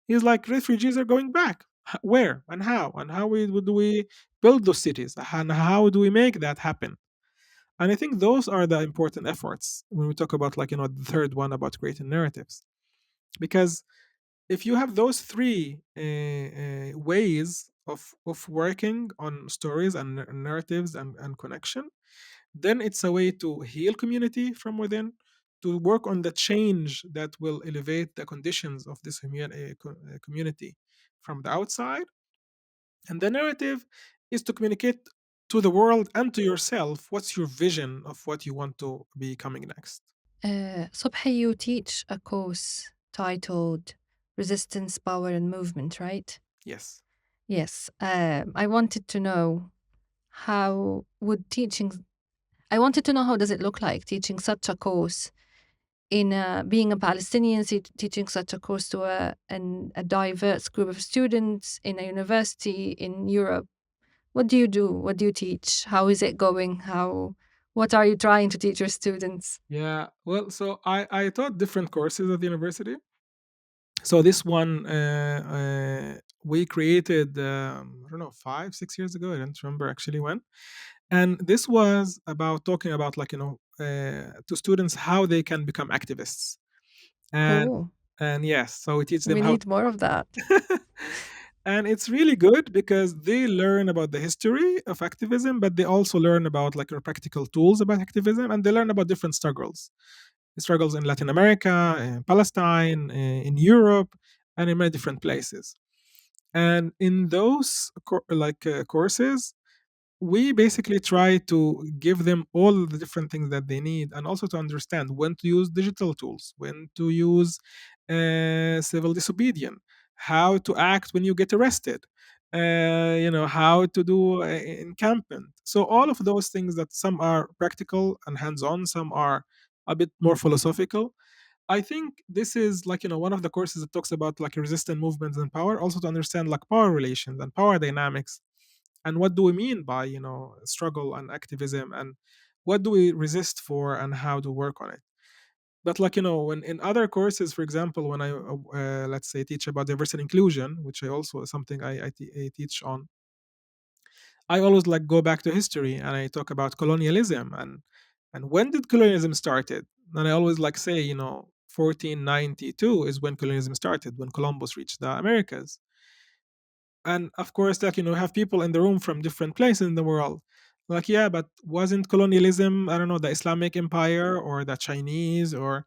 He's like, refugees are going back. Where and how? And how do we build those cities? And how do we make that happen? And I think those are the important efforts when we talk about, like, the third one about creating narratives. Because if you have those three ways of working on stories and narratives and connection, then it's a way to heal community from within, to work on the change that will elevate the conditions of this community from the outside. And the narrative is to communicate to the world and to yourself what's your vision of what you want to be coming next. Sobhi, you teach a course titled Resistance, Power, and Movement, right? Yes. Yes. I wanted to know how would teaching, I wanted to know how does it look like teaching such a course in being a Palestinian, teaching such a course to a diverse group of students in a university in Europe. What do you do? What do you teach? How is it going? What are you trying to teach your students? Yeah. Well, so I taught different courses at the university. So this one we created, I don't know, 5 6 years ago. I don't remember actually when. And this was about talking about, like, to students how they can become activists. and Oh, and yes, so we teach them we how need more of that. to. And it's really good because they learn about the history of activism, but they also learn about, like, practical tools about activism, and they learn about different struggles in Latin America, in Palestine, in Europe, and in many different places. And in those courses, we basically try to give them all the different things that they need, and also to understand when to use digital tools, when to use civil disobedience, how to act when you get arrested, how to do encampment. So all of those things, that some are practical and hands-on, some are a bit more philosophical. I think this is, like, one of the courses that talks about, like, resistant movements and power, also to understand, like, power relations and power dynamics, and what do we mean by, struggle and activism, and what do we resist for, and how to work on it. But, like, when in other courses, for example, when I let's say teach about diversity and inclusion, which I also is something I teach on, I always, like, go back to history, and I talk about colonialism, and when did colonialism started. And I always, like, say, 1492 is when colonialism started, when Columbus reached the Americas. And of course, like, have people in the room from different places in the world. Like, yeah, but wasn't colonialism, I don't know, the Islamic empire or the Chinese or,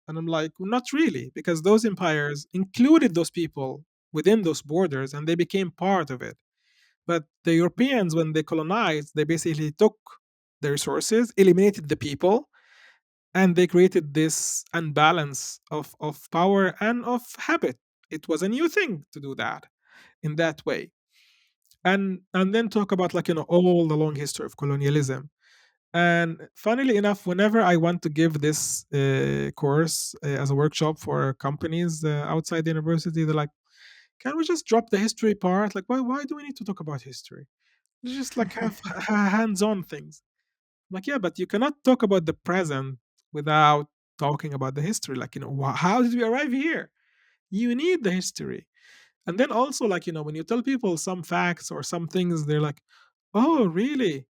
and I'm like, well, not really, because those empires included those people within those borders and they became part of it. But the Europeans, when they colonized, they basically took the resources, eliminated the people, and they created this unbalance of power and of habit. It was a new thing to do that in that way. And then talk about, like, all the long history of colonialism. And funnily enough, whenever I want to give this course as a workshop for companies outside the university, they're like, can we just drop the history part? Like, why do we need to talk about history? Just like have hands-on things. Like, yeah, but you cannot talk about the present without talking about the history. Like, how did we arrive here? You need the history. And then also, like, when you tell people some facts or some things, they're like, oh, really?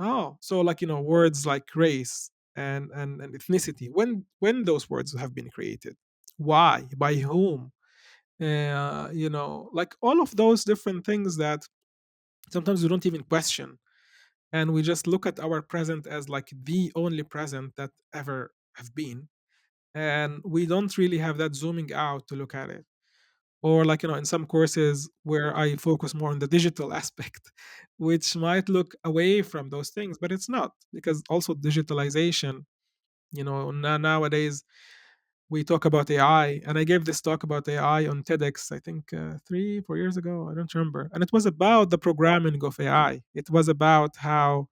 Oh, so, like, words like race and ethnicity, when those words have been created, why, by whom, like all of those different things that sometimes we don't even question, and we just look at our present as like the only present that ever have been, and we don't really have that zooming out to look at it. Or, like, in some courses where I focus more on the digital aspect, which might look away from those things, but it's not, because also digitalization, nowadays we talk about AI, and I gave this talk about AI on TEDx, I think 3 4 years ago, I don't remember, and it was about the programming of AI. It was about how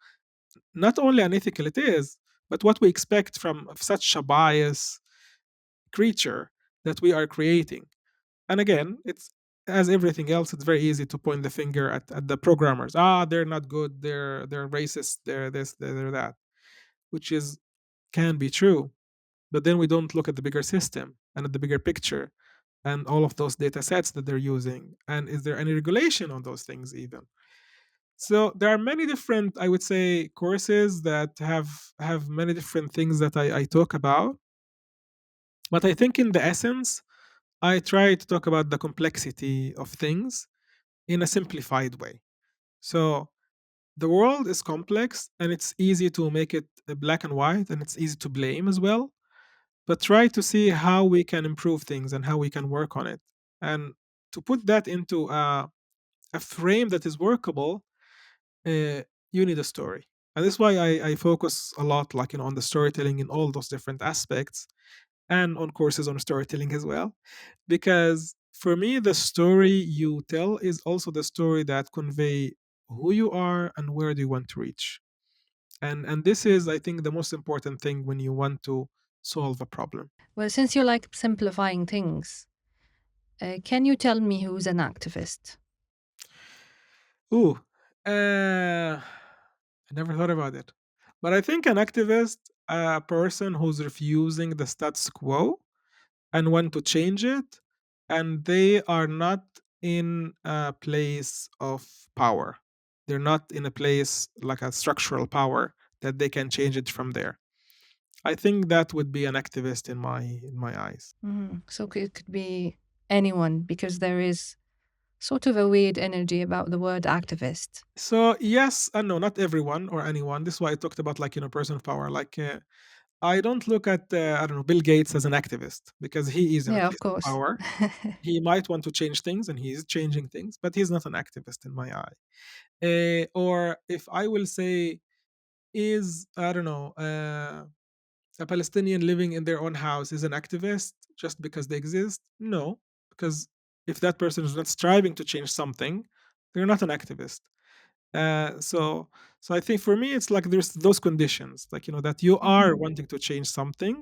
not only unethical it is, but what we expect from such a bias creature that we are creating. And again, it's, as everything else, it's very easy to point the finger at the programmers. Ah, they're not good, they're racist, they're this, they're that, which is, can be true. But then we don't look at the bigger system and at the bigger picture and all of those data sets that they're using. And is there any regulation on those things even? So there are many different, I would say, courses that have many different things that I talk about. But I think in the essence, I try to talk about the complexity of things in a simplified way. So the world is complex and it's easy to make it black and white and it's easy to blame as well. But try to see how we can improve things and how we can work on it. And to put that into a frame that is workable, you need a story. And this is why I focus a lot, like, on the storytelling in all those different aspects, and on courses on storytelling as well, because for me the story you tell is also the story that convey who you are and where do you want to reach. And this is, I think, the most important thing when you want to solve a problem. Well, since you like simplifying things, can you tell me who's an activist? Ooh, I never thought about it, but I think an activist, a person who's refusing the status quo and want to change it, and they are not in a place of power. They're not in a place like a structural power that they can change it from there. I think that would be an activist in my eyes. So it could be anyone because there is sort of a weird energy about the word activist. So yes and no, not everyone or anyone. This is why I talked about, like, person of power. Like, I don't look at I don't know, Bill Gates as an activist because he is in a Yeah, of place of course. power. He might want to change things, and he is changing things, but he's not an activist in my eye. Or if I will say, is, I don't know, a Palestinian living in their own house is an activist just because they exist? No, because if that person is not striving to change something, they're not an activist. So I think for me it's like there's those conditions, like, that you are Mhm. wanting to change something,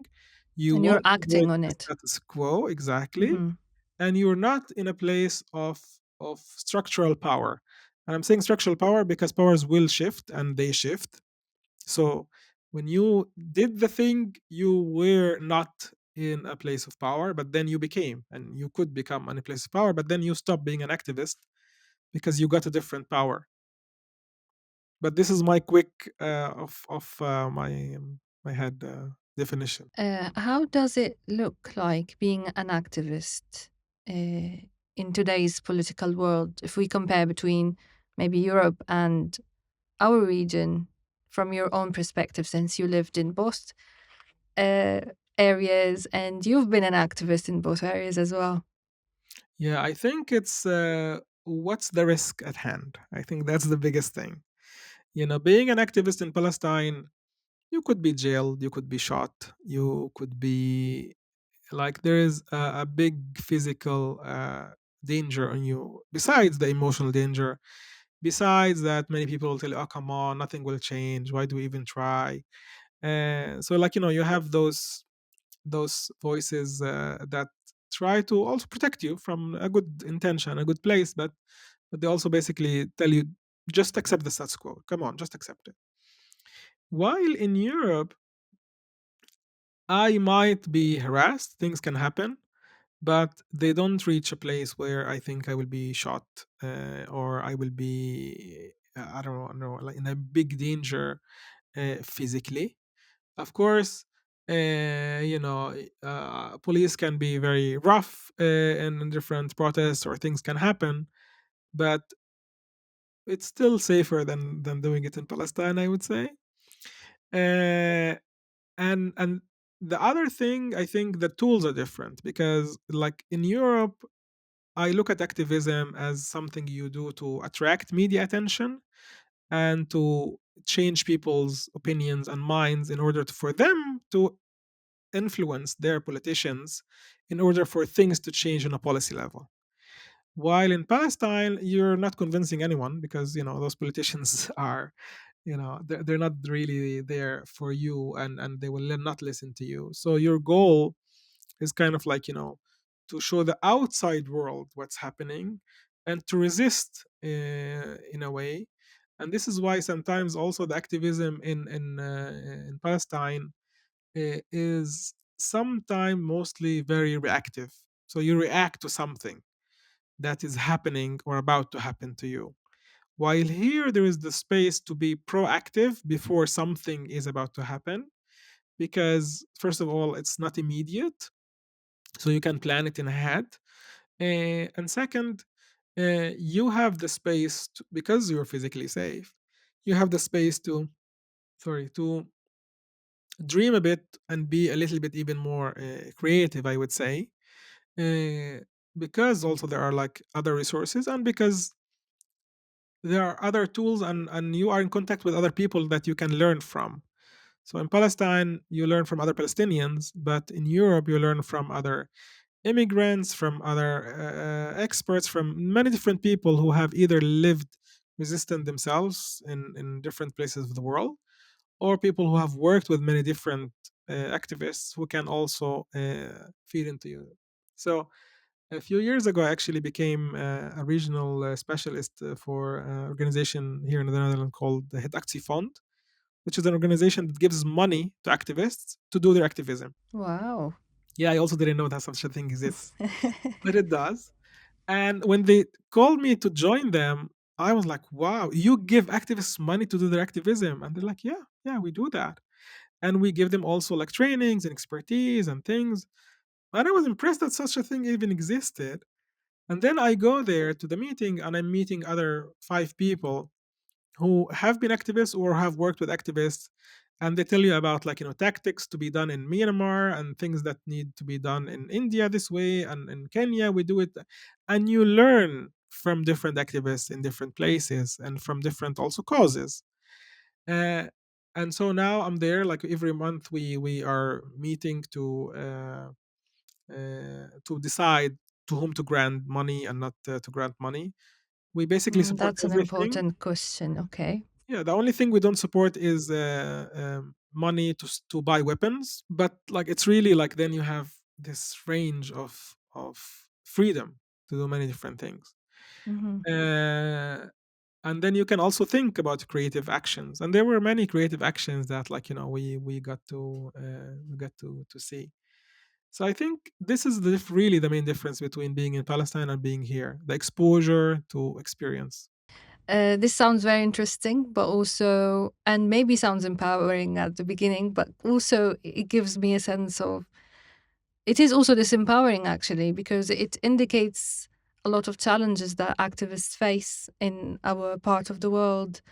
you And you're want to break acting on the it. status quo exactly, Hmm. and you're not in a place of structural power. And I'm saying structural power because powers will shift and they shift. So when you did the thing, you were not in a place of power, but then you became, and you could become in a place of power, but then you stop being an activist because you got a different power. But this is my quick of my head definition. How does it look like being an activist? in today's political world if we compare between maybe Europe and our region from your own perspective, since you lived in both uh, areas and you've been an activist in both areas as well. Yeah, I think it's what's the risk at hand? I think that's the biggest thing. Being an activist in Palestine, you could be jailed, you could be shot, you could be like there is a big physical danger on you, besides the emotional danger. Besides that, many people will tell you, oh, come on, nothing will change. Why do we even try? So, like, you have those voices that try to also protect you from a good intention, a good place, but they also basically tell you, just accept the status quo. Come on, just accept it. While in Europe, I might be harassed, things can happen, but they don't reach a place where I think I will be shot or I will be, I don't know, like in a big danger physically. Of course, police can be very rough in different protests, or things can happen, but it's still safer than doing it in Palestine, I would say. Uh, and the other thing, I think the tools are different because, like in Europe, I look at activism as something you do to attract media attention and to change people's opinions and minds in order for them to influence their politicians in order for things to change on a policy level. While in Palestine, you're not convincing anyone because those politicians are, they're not really there for you, and they will not listen to you. So your goal is kind of like to show the outside world what's happening and to resist in a way. And this is why sometimes also the activism in Palestine is sometimes mostly very reactive. So you react to something that is happening or about to happen to you. While here, there is the space to be proactive before something is about to happen, because, first of all, it's not immediate, so you can plan it in ahead. And second, you have the space to, because you're physically safe, you have the space to, sorry, to dream a bit and be a little bit even more creative, I would say, uh, because also there are like other resources, and because there are other tools, and you are in contact with other people that you can learn from. So in Palestine, you learn from other Palestinians, but in Europe, you learn from other immigrants, from other experts, from many different people who have either lived resistant themselves in different places of the world, or people who have worked with many different activists who can also feed into you. So a few years ago, I actually became a regional specialist for an organization here in the Netherlands called the Het Actiefonds, which is an organization that gives money to activists to do their activism. Wow. Yeah, I also didn't know that such a thing exists, but it does. And when they called me to join them, I was like, wow, you give activists money to do their activism? And they're like, yeah, yeah, we do that. And we give them also like trainings and expertise and things. And I was impressed that such a thing even existed. And then I go there to the meeting and I'm meeting other five people who have been activists or have worked with activists, and they tell you about like tactics to be done in Myanmar and things that need to be done in India this way, and in Kenya we do it. And you learn from different activists in different places and from different also causes. uh, and so now I'm there like every month we are meeting to decide to whom to grant money and not to grant money. We basically support That's an everything. important question. Okay. Yeah, the only thing we don't support is money to buy weapons. But like it's really like then you have this range of freedom to do many different things, Hmm. uh, and then you can also think about creative actions. And there were many creative actions that like we got to see. So I think this is really the main difference between being in Palestine and being here: the exposure to experience. This sounds very interesting, but also, and maybe sounds empowering at the beginning, but also it gives me a sense of, it is also disempowering actually, because it indicates a lot of challenges that activists face in our part of the world.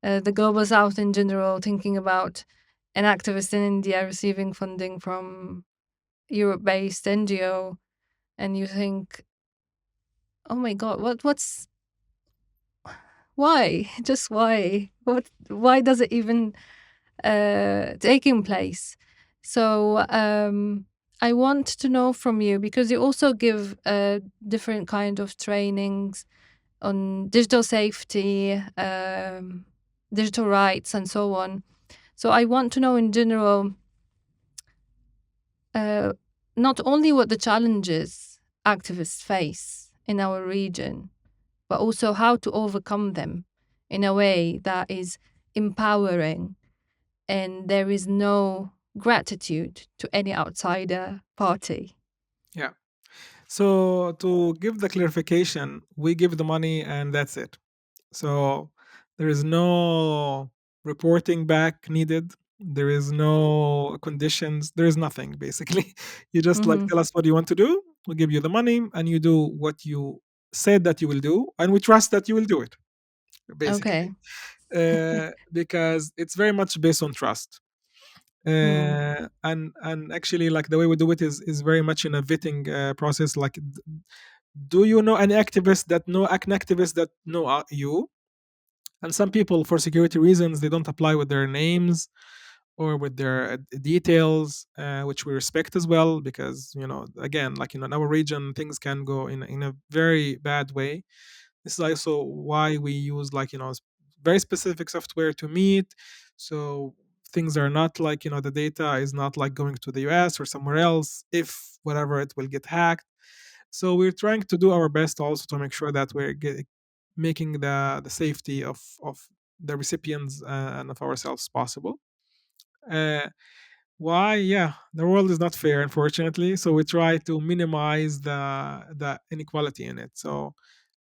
The global south in general, thinking about an activist in India receiving funding from Europe based NGO, and you think, oh my God, what's why? Just why? Why does it even taking place? So I want to know from you, because you also give different kind of trainings on digital safety, digital rights, and so on. So I want to know in general, uh, not only what the challenges activists face in our region, but also how to overcome them in a way that is empowering, and there is no gratitude to any outsider party. Yeah. So to give the clarification, we give the money and that's it. So there is no reporting back needed. There is no conditions. There is nothing basically. You just like Hmm. tell us what you want to do. We give you the money and you do what you said that you will do, and we trust that you will do it. Basically, Okay. because it's very much based on trust. Mm. And actually, like the way we do it is very much in a vetting process. Like, do you know an activist that know an activist that know you? And some people, for security reasons, they don't apply with their names or with their details, which we respect as well, because again, like in our region, things can go in a very bad way. This is also why we use like very specific software to meet, so things are not like the data is not like going to the US or somewhere else, if whatever it will get hacked. So we're trying to do our best also to make sure that making the safety of the recipients and of ourselves possible. uh, why? Yeah, the world is not fair, unfortunately, so we try to minimize the inequality in it. So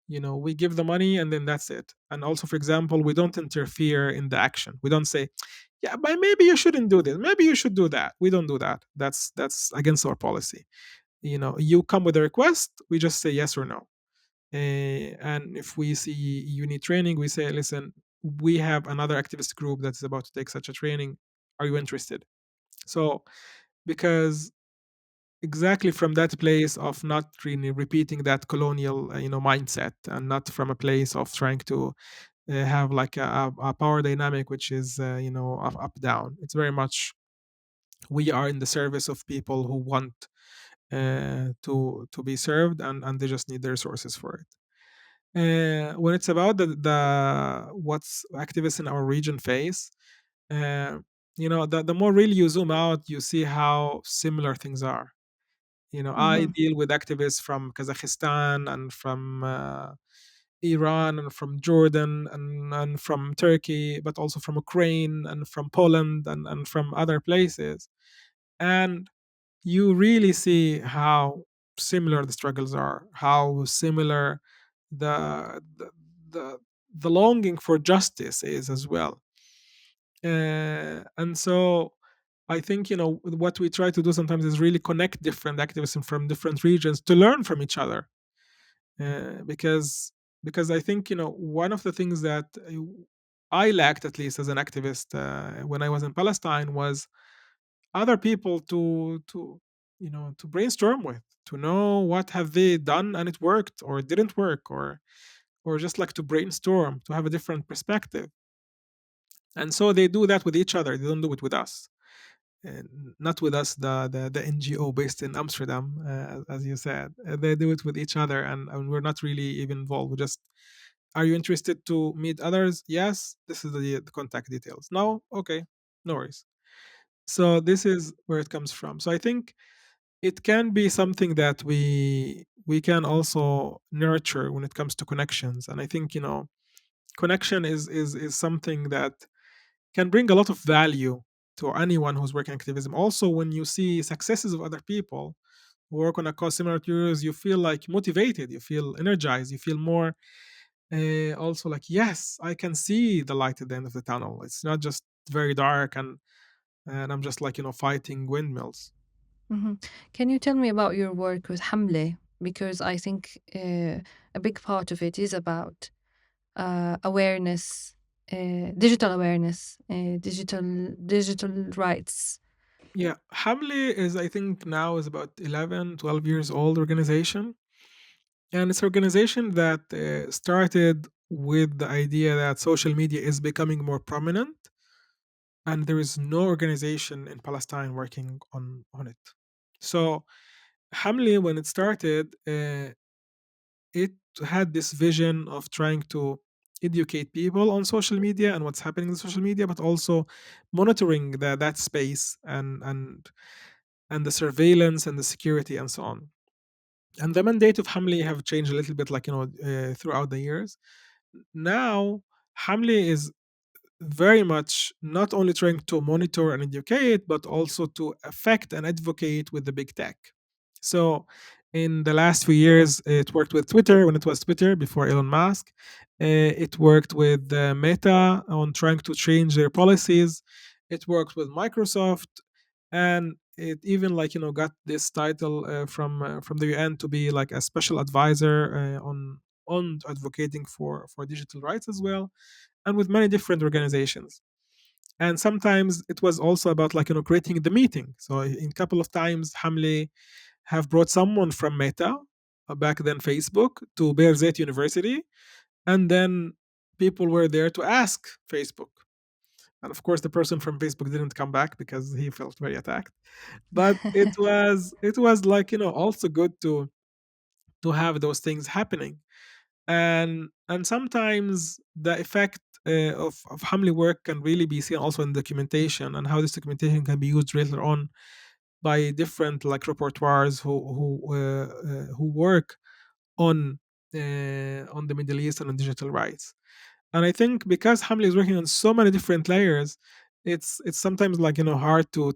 we give the money and then that's it. And also, for example, we don't interfere in the action. We don't say, yeah, but maybe you shouldn't do this, maybe you should do that. We don't do that. That's against our policy. You come with a request, we just say yes or no. And if we see you need training, we say, listen, we have another activist group that's about to take such a training, are you interested? So because exactly from that place of not really repeating that colonial mindset, and not from a place of trying to have like a power dynamic which is up down. It's very much we are in the service of people who want to be served, and they just need the resources for it. When it's about the what's activists in our region face, uh, the more really you zoom out, you see how similar things are. I Hmm. deal with activists from Kazakhstan and from Iran and from Jordan and from Turkey, but also from Ukraine and from Poland and from other places. And you really see how similar the struggles are, how similar the the the, the longing for justice is as well. And so I think what we try to do sometimes is really connect different activists from different regions to learn from each other, because I think one of the things that I lacked, at least as an activist when I was in Palestine, was other people to brainstorm with, to know what have they done and it worked or it didn't work, or just like to brainstorm to have a different perspective. And so they do that with each other, they don't do it with us. And not with us, the NGO based in Amsterdam, as you said. They do it with each other, and we're not really even involved. We just, are you interested to meet others? Yes. This is the contact details. No. Okay. No worries. So this is where it comes from. So I think it can be something that we can also nurture when it comes to connections. And I think connection is something that can bring a lot of value to anyone who's working activism. Also, when you see successes of other people who work on a cause similar to yours, you feel like motivated, you feel energized, you feel more also like, yes, I can see the light at the end of the tunnel. It's not just very dark, and I'm just like fighting windmills. Hmm. Can you tell me about your work with Hamle? because I think a big part of it is about awareness, digital awareness, digital rights. Yeah, Hamli is, I think, now is about 11, 12 years old organization. And it's an organization that started with the idea that social media is becoming more prominent, and there is no organization in Palestine working on it. So Hamli, when it started, it had this vision of trying to educate people on social media and what's happening in social media, but also monitoring that space and the surveillance and the security and so on. And the mandate of Hamli have changed a little bit, like throughout the years. Now, Hamli is very much not only trying to monitor and educate, but also to affect and advocate with the big tech. So, in the last few years, it worked with Twitter when it was Twitter before Elon Musk. It worked with Meta on trying to change their policies. It worked with Microsoft, and it even got this title from the UN to be like a special advisor on advocating for digital rights as well, and with many different organizations. And sometimes it was also about creating the meeting. So in a couple of times, Hamle have brought someone from Meta, back then Facebook, to Berzet University, and then people were there to ask Facebook. And of course, the person from Facebook didn't come back because he felt very attacked. But it was also good to have those things happening. And sometimes the effect of Hamli work can really be seen also in documentation, and how this documentation can be used later on by different repertoires who work on the Middle East and on digital rights. And I think because Hamli is working on so many different layers, it's sometimes hard to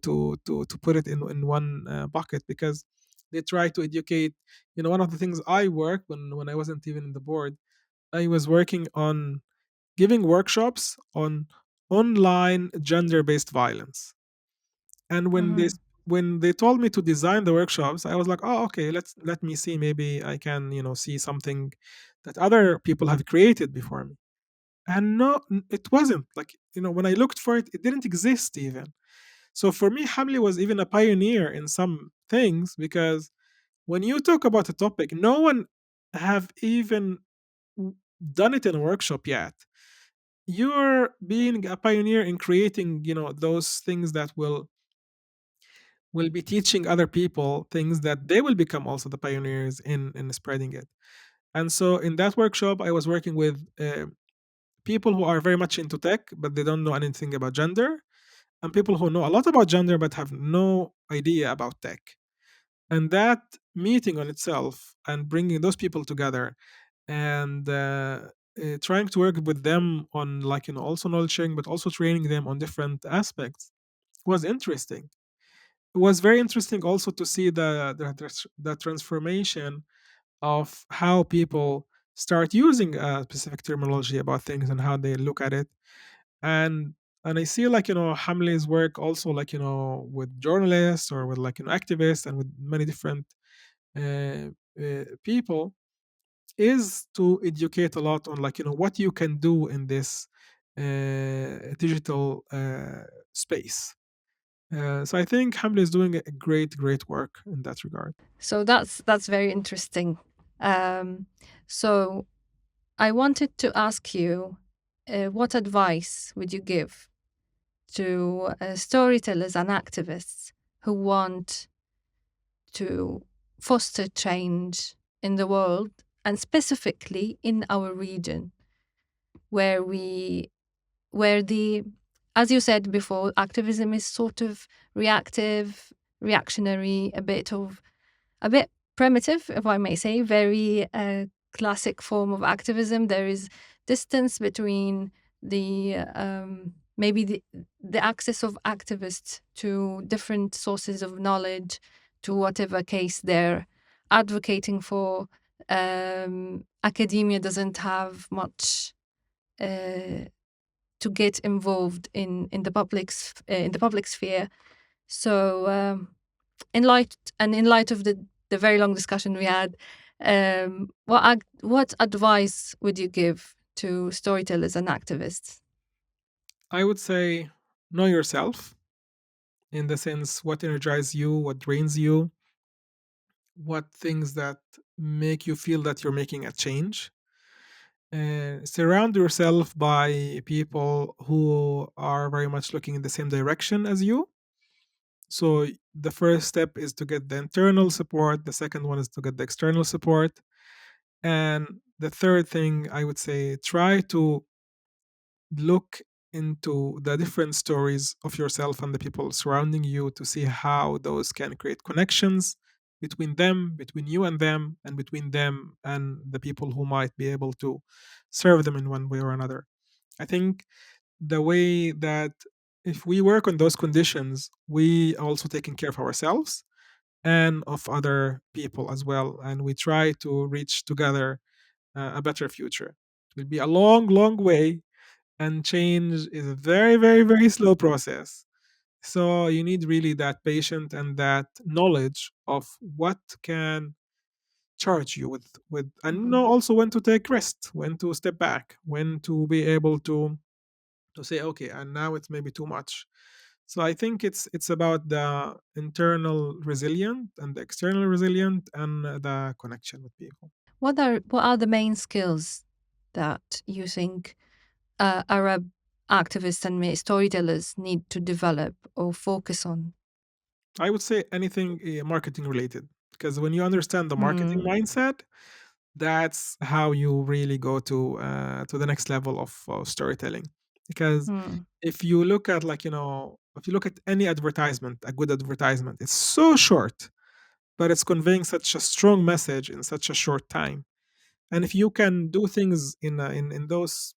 put it in one bucket, because they try to educate. One of the things I worked when I wasn't even in the board, I was working on giving workshops on online gender-based violence. And Mhm. when they told me to design the workshops, I was like, oh, okay, let me see. Maybe I can see something that other people have created before me. And no, it wasn't like when I looked for it, it didn't exist even. So for me, Hamli was even a pioneer in some things, because when you talk about a topic, no one have even done it in a workshop yet. You're being a pioneer in creating those things that will be teaching other people things that they will become also the pioneers in spreading it. And so in that workshop, I was working with people who are very much into tech, but they don't know anything about gender, and people who know a lot about gender but have no idea about tech. And that meeting on itself, and bringing those people together, and trying to work with them on also knowledge sharing, but also training them on different aspects, was interesting. It was very interesting also to see the transformation of how people start using a specific terminology about things and how they look at it. And and I see Hamle's work also with journalists, or with activists, and with many different uh, people, is to educate a lot on what you can do in this digital space. So I think Hamle is doing a great work in that regard. So that's very interesting. Um, so I wanted to ask you, what advice would you give to storytellers and activists who want to foster change in the world, and specifically in our region, where where the as you said before, activism is sort of reactive, reactionary, a bit primitive, if I may say, very classic form of activism. There is distance between the maybe the access of activists to different sources of knowledge, to whatever case they're advocating for. Academia doesn't have much uh, to get involved in the public sphere. So in light of the the very long discussion we had. What advice would you give to storytellers and activists? I would say know yourself, in the sense what energizes you, what drains you, what things that make you feel that you're making a change. Surround yourself by people who are very much looking in the same direction as you. So the first step is to get the internal support. The second one is to get the external support. And the third thing I would say, try to look into the different stories of yourself and the people surrounding you to see how those can create connections between them, between you and them, and between them and the people who might be able to serve them in one way or another. I think the way that if we work on those conditions, we also taking care of ourselves and of other people as well, and we try to reach together a better future. It will be a long, long way, and change is a very, very, very slow process. So you need really that patience and that knowledge of what can charge you with and Mhm. know also when to take rest, when to step back, when to be able to say, okay, and now it's maybe too much. So I think it's about the internal resilient and the external resilient and the connection with people. What are the main skills that you think Arab activists and storytellers need to develop or focus on? I would say anything marketing related, because when you understand the marketing Mm, mindset, that's how you really go to the next level of storytelling. Because mm, if you look at, like, if you look at any advertisement, a good advertisement, it's so short, but it's conveying such a strong message in such a short time. And if you can do things in those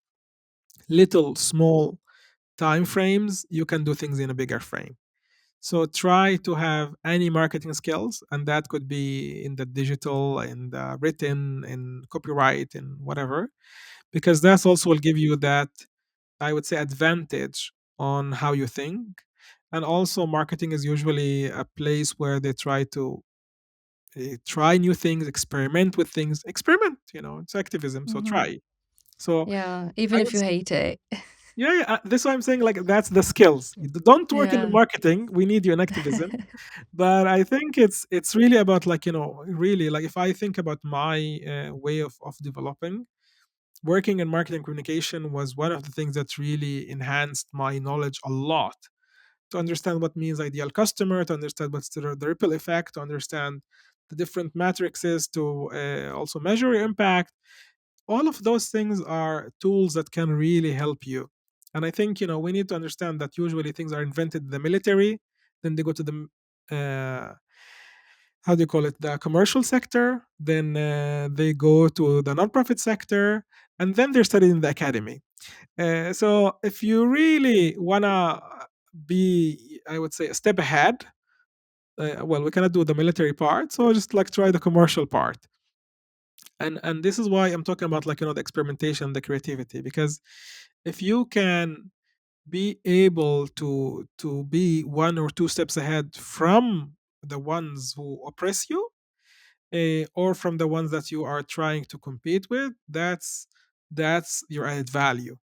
little small time frames, you can do things in a bigger frame. So try to have any marketing skills, and that could be in the digital, in the written, in copyright, in whatever, because that's also will give you that, I would say, advantage on how you think. And also, marketing is usually a place where they try to try new things, experiment with things. Experiment, it's activism, so mhm. try. So Yeah, even I if would you hate it. Yeah, yeah. That's why I'm saying, like, that's the skills. Don't work in Yeah. marketing. We need you in activism. But I think it's really about, like, really, like, if I think about my way of developing, working in marketing communication was one of the things that really enhanced my knowledge a lot, to understand what means ideal customer, to understand what's the ripple effect, to understand the different matrices, to also measure your impact. All of those things are tools that can really help you. And I think, we need to understand that usually things are invented in the military, then they go to the how do you call it, the commercial sector, then they go to the nonprofit sector, and then they're studied in the academy. So if you really wanna be, I would say, a step ahead, well, we cannot do the military part, so just, like, try the commercial part. And this is why I'm talking about, like, the experimentation, the creativity, because if you can be able to be one or two steps ahead from the ones who oppress you, or from the ones that you are trying to compete with, that's your added value.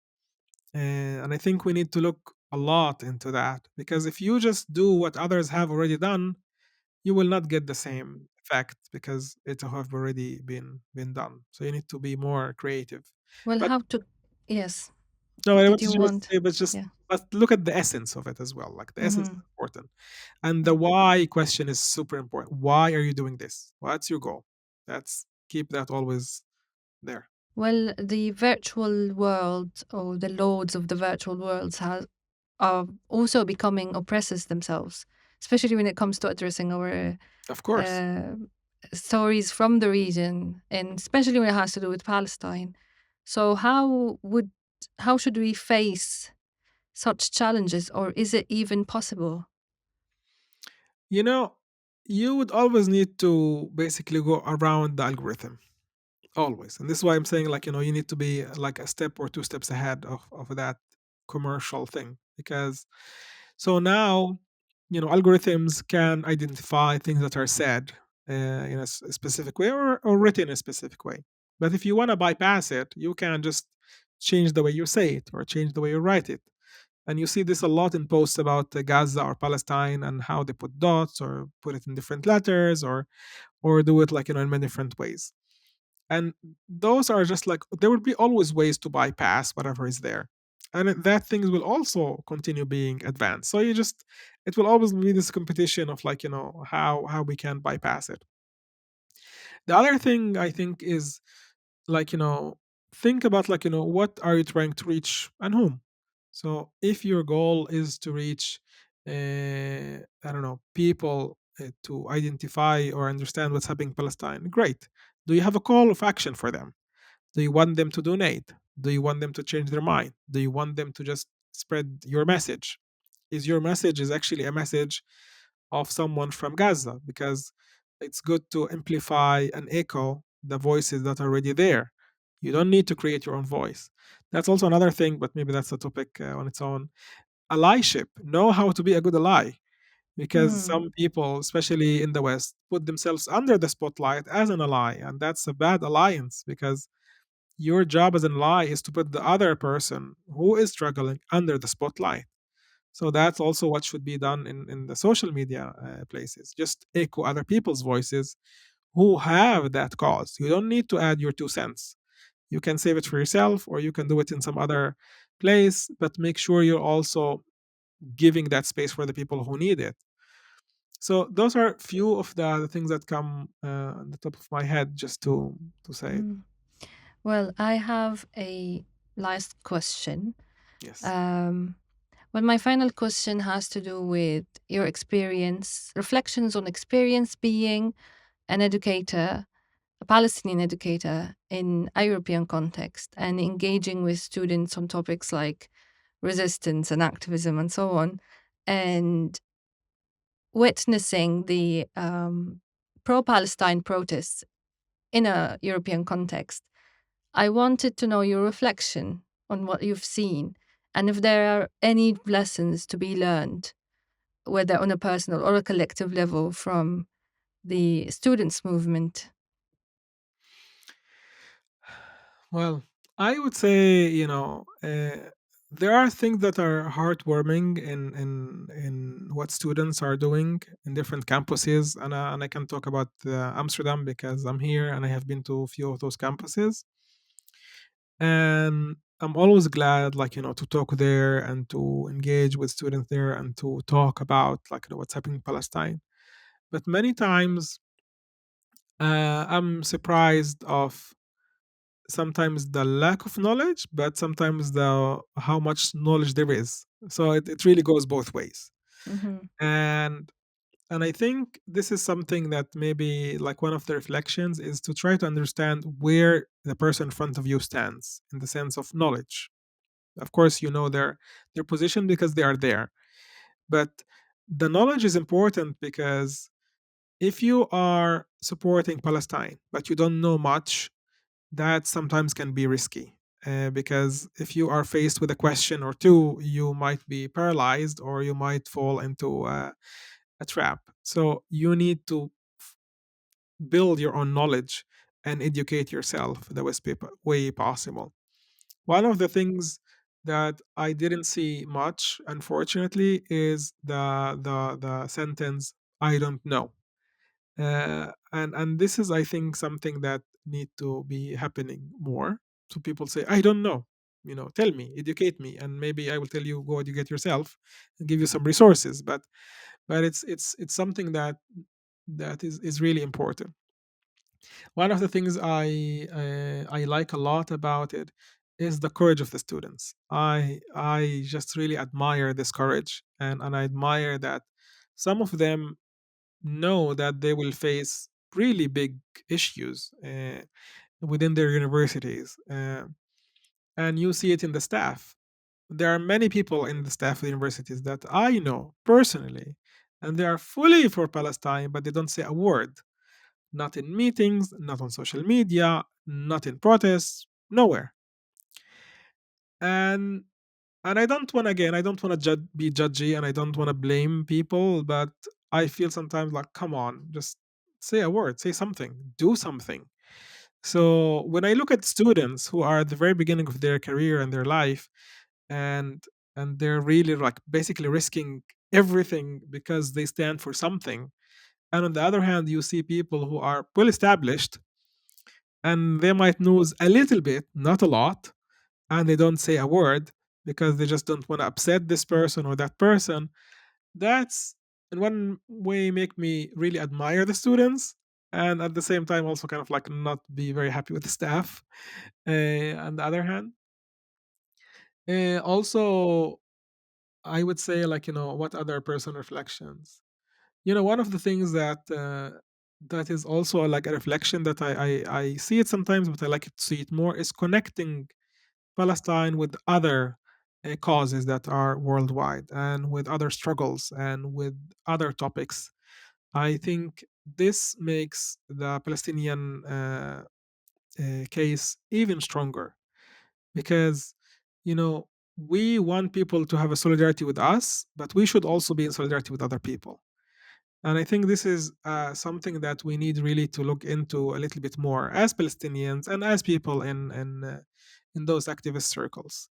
And I think we need to look a lot into that, because if you just do what others have already done, you will not get the same effect, because it have already been done. So you need to be more creative. Well, But how to yes. no, I Did wanted you to just want say, but just yeah. but look at the essence of it as well. Like, the essence is Mhm. important, and the why question is super important. Why are you doing this? What's your goal? That's Keep that always there. Well, the virtual world or the lords of the virtual worlds are also becoming oppressors themselves, especially when it comes to addressing our Of course. uh, stories from the region, and especially when it has to do with Palestine. So, how should we face such challenges, or is it even possible? You know, you would always need to basically go around the algorithm, always. And this is why I'm saying, like, you need to be like a step or two steps ahead of that commercial thing. Because so now, algorithms can identify things that are said, in a specific way, or written in a specific way. But if you want to bypass it, you can just change the way you say it or change the way you write it. And you see this a lot in posts about Gaza or Palestine and how they put dots or put it in different letters, or do it like in many different ways. And those are just like, there will be always ways to bypass whatever is there, and that things will also continue being advanced. So you just, it will always be this competition of like, how we can bypass it. The other thing I think is like, think about like, what are you trying to reach and whom. So if your goal is to reach I don't know, people to identify or understand what's happening in Palestine, great. Do you have a call of action for them? Do you want them to donate? Do you want them to change their mind? Do you want them to just spread your message? Is your message is actually a message of someone from Gaza? Because it's good to amplify and echo the voices that are already there. You don't need to create your own voice. That's also another thing, but maybe that's a topic on its own. Allyship. Know how to be a good ally, because Mm, some people, especially in the West, put themselves under the spotlight as an ally, and that's a bad alliance, because your job as an ally is to put the other person who is struggling under the spotlight. So that's also what should be done in the social media places. Just echo other people's voices who have that cause. You don't need to add your 2 cents. You can save it for yourself, or you can do it in some other place, but make sure you're also giving that space for the people who need it. So those are few of the things that come on the top of my head, just to say it. mm. Well, I have a last question. Yes. Um, well, my final question has to do with your experience, reflections on experience being an educator, a Palestinian educator in a European context, and engaging with students on topics like resistance and activism and so on, and witnessing the pro Palestine protests in a European context. I wanted to know your reflection on what you've seen and if there are any lessons to be learned, whether on a personal or a collective level, from the students' movement. Well, I would say, there are things that are heartwarming in what students are doing in different campuses, and I can talk about Amsterdam because I'm here and I have been to a few of those campuses, and I'm always glad, like, to talk there and to engage with students there and to talk about, like, what's happening in Palestine. But many times, I'm surprised of sometimes the lack of knowledge, but sometimes the how much knowledge there is. So it really goes both ways. Hmm. And and I think this is something that maybe like one of the reflections is to try to understand where the person in front of you stands in the sense of knowledge. Of course, you know their position because they are there. But the knowledge is important because if you are supporting Palestine, but you don't know much, that sometimes can be risky. Because if you are faced with a question or two, you might be paralyzed or you might fall into a trap. So you need to build your own knowledge and educate yourself the best way possible. One of the things that I didn't see much, unfortunately, is the sentence "I don't know," and this is, I think, something that need to be happening more. So people say, "I don't know," tell me, educate me, and maybe I will tell you, go educate yourself, and give you some resources. But it's something that is really important. One of the things I like a lot about it is the courage of the students. I just really admire this courage, and I admire that some of them know that they will face really big issues within their universities, and you see it in the staff. There are many people in the staff of the universities that I know personally, and they are fully for Palestine, but they don't say a word, not in meetings, not on social media, not in protests, nowhere. And I don't want, again, I don't want to be judgy, and I don't want to blame people, but I feel sometimes like, come on, just say a word, say something, do something. So when I look at students who are at the very beginning of their career and their life, and they're really like basically risking everything because they stand for something, and on the other hand you see people who are well established and they might lose a little bit, not a lot, and they don't say a word because they just don't want to upset this person or that person. That's in one way make me really admire the students, and at the same time also kind of like not be very happy with the staff. On the other hand, also I would say, like, what other personal reflections. One of the things that that is also like a reflection that I see it sometimes, but I like to see it more, is connecting Palestine with other causes that are worldwide and with other struggles and with other topics. I think this makes the Palestinian case even stronger because, you know, we want people to have a solidarity with us, but we should also be in solidarity with other people. And I think this is something that we need really to look into a little bit more as Palestinians and as people in those activist circles.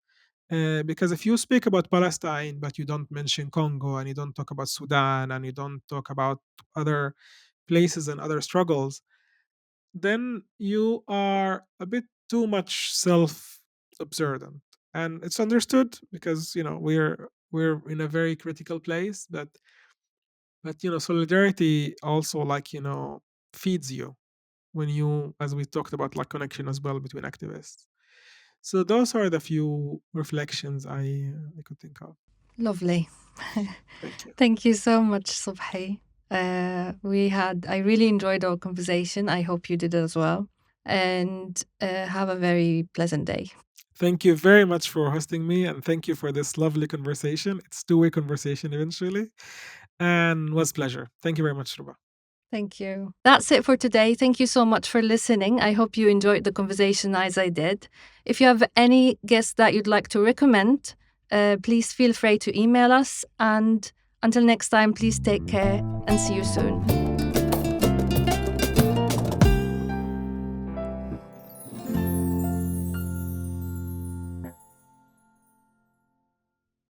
Because if you speak about Palestine, but you don't mention Congo and you don't talk about Sudan and you don't talk about other places and other struggles, then you are a bit too much self-absorbent. And it's understood because we're in a very critical place, but solidarity also, like, feeds you when you, as we talked about, like connection as well between activists. So those are the few reflections I could think of. Lovely. Thank you. Thank you so much, Subhi. I really enjoyed our conversation. I hope you did as well. And have a very pleasant day. Thank you very much for hosting me, and thank you for this lovely conversation. It's two-way conversation eventually, and was pleasure. Thank you very much, Ruba. Thank you. That's it for today. Thank you so much for listening. I hope you enjoyed the conversation as I did. If you have any guests that you'd like to recommend, please feel free to email us. And until next time, please take care and see you soon.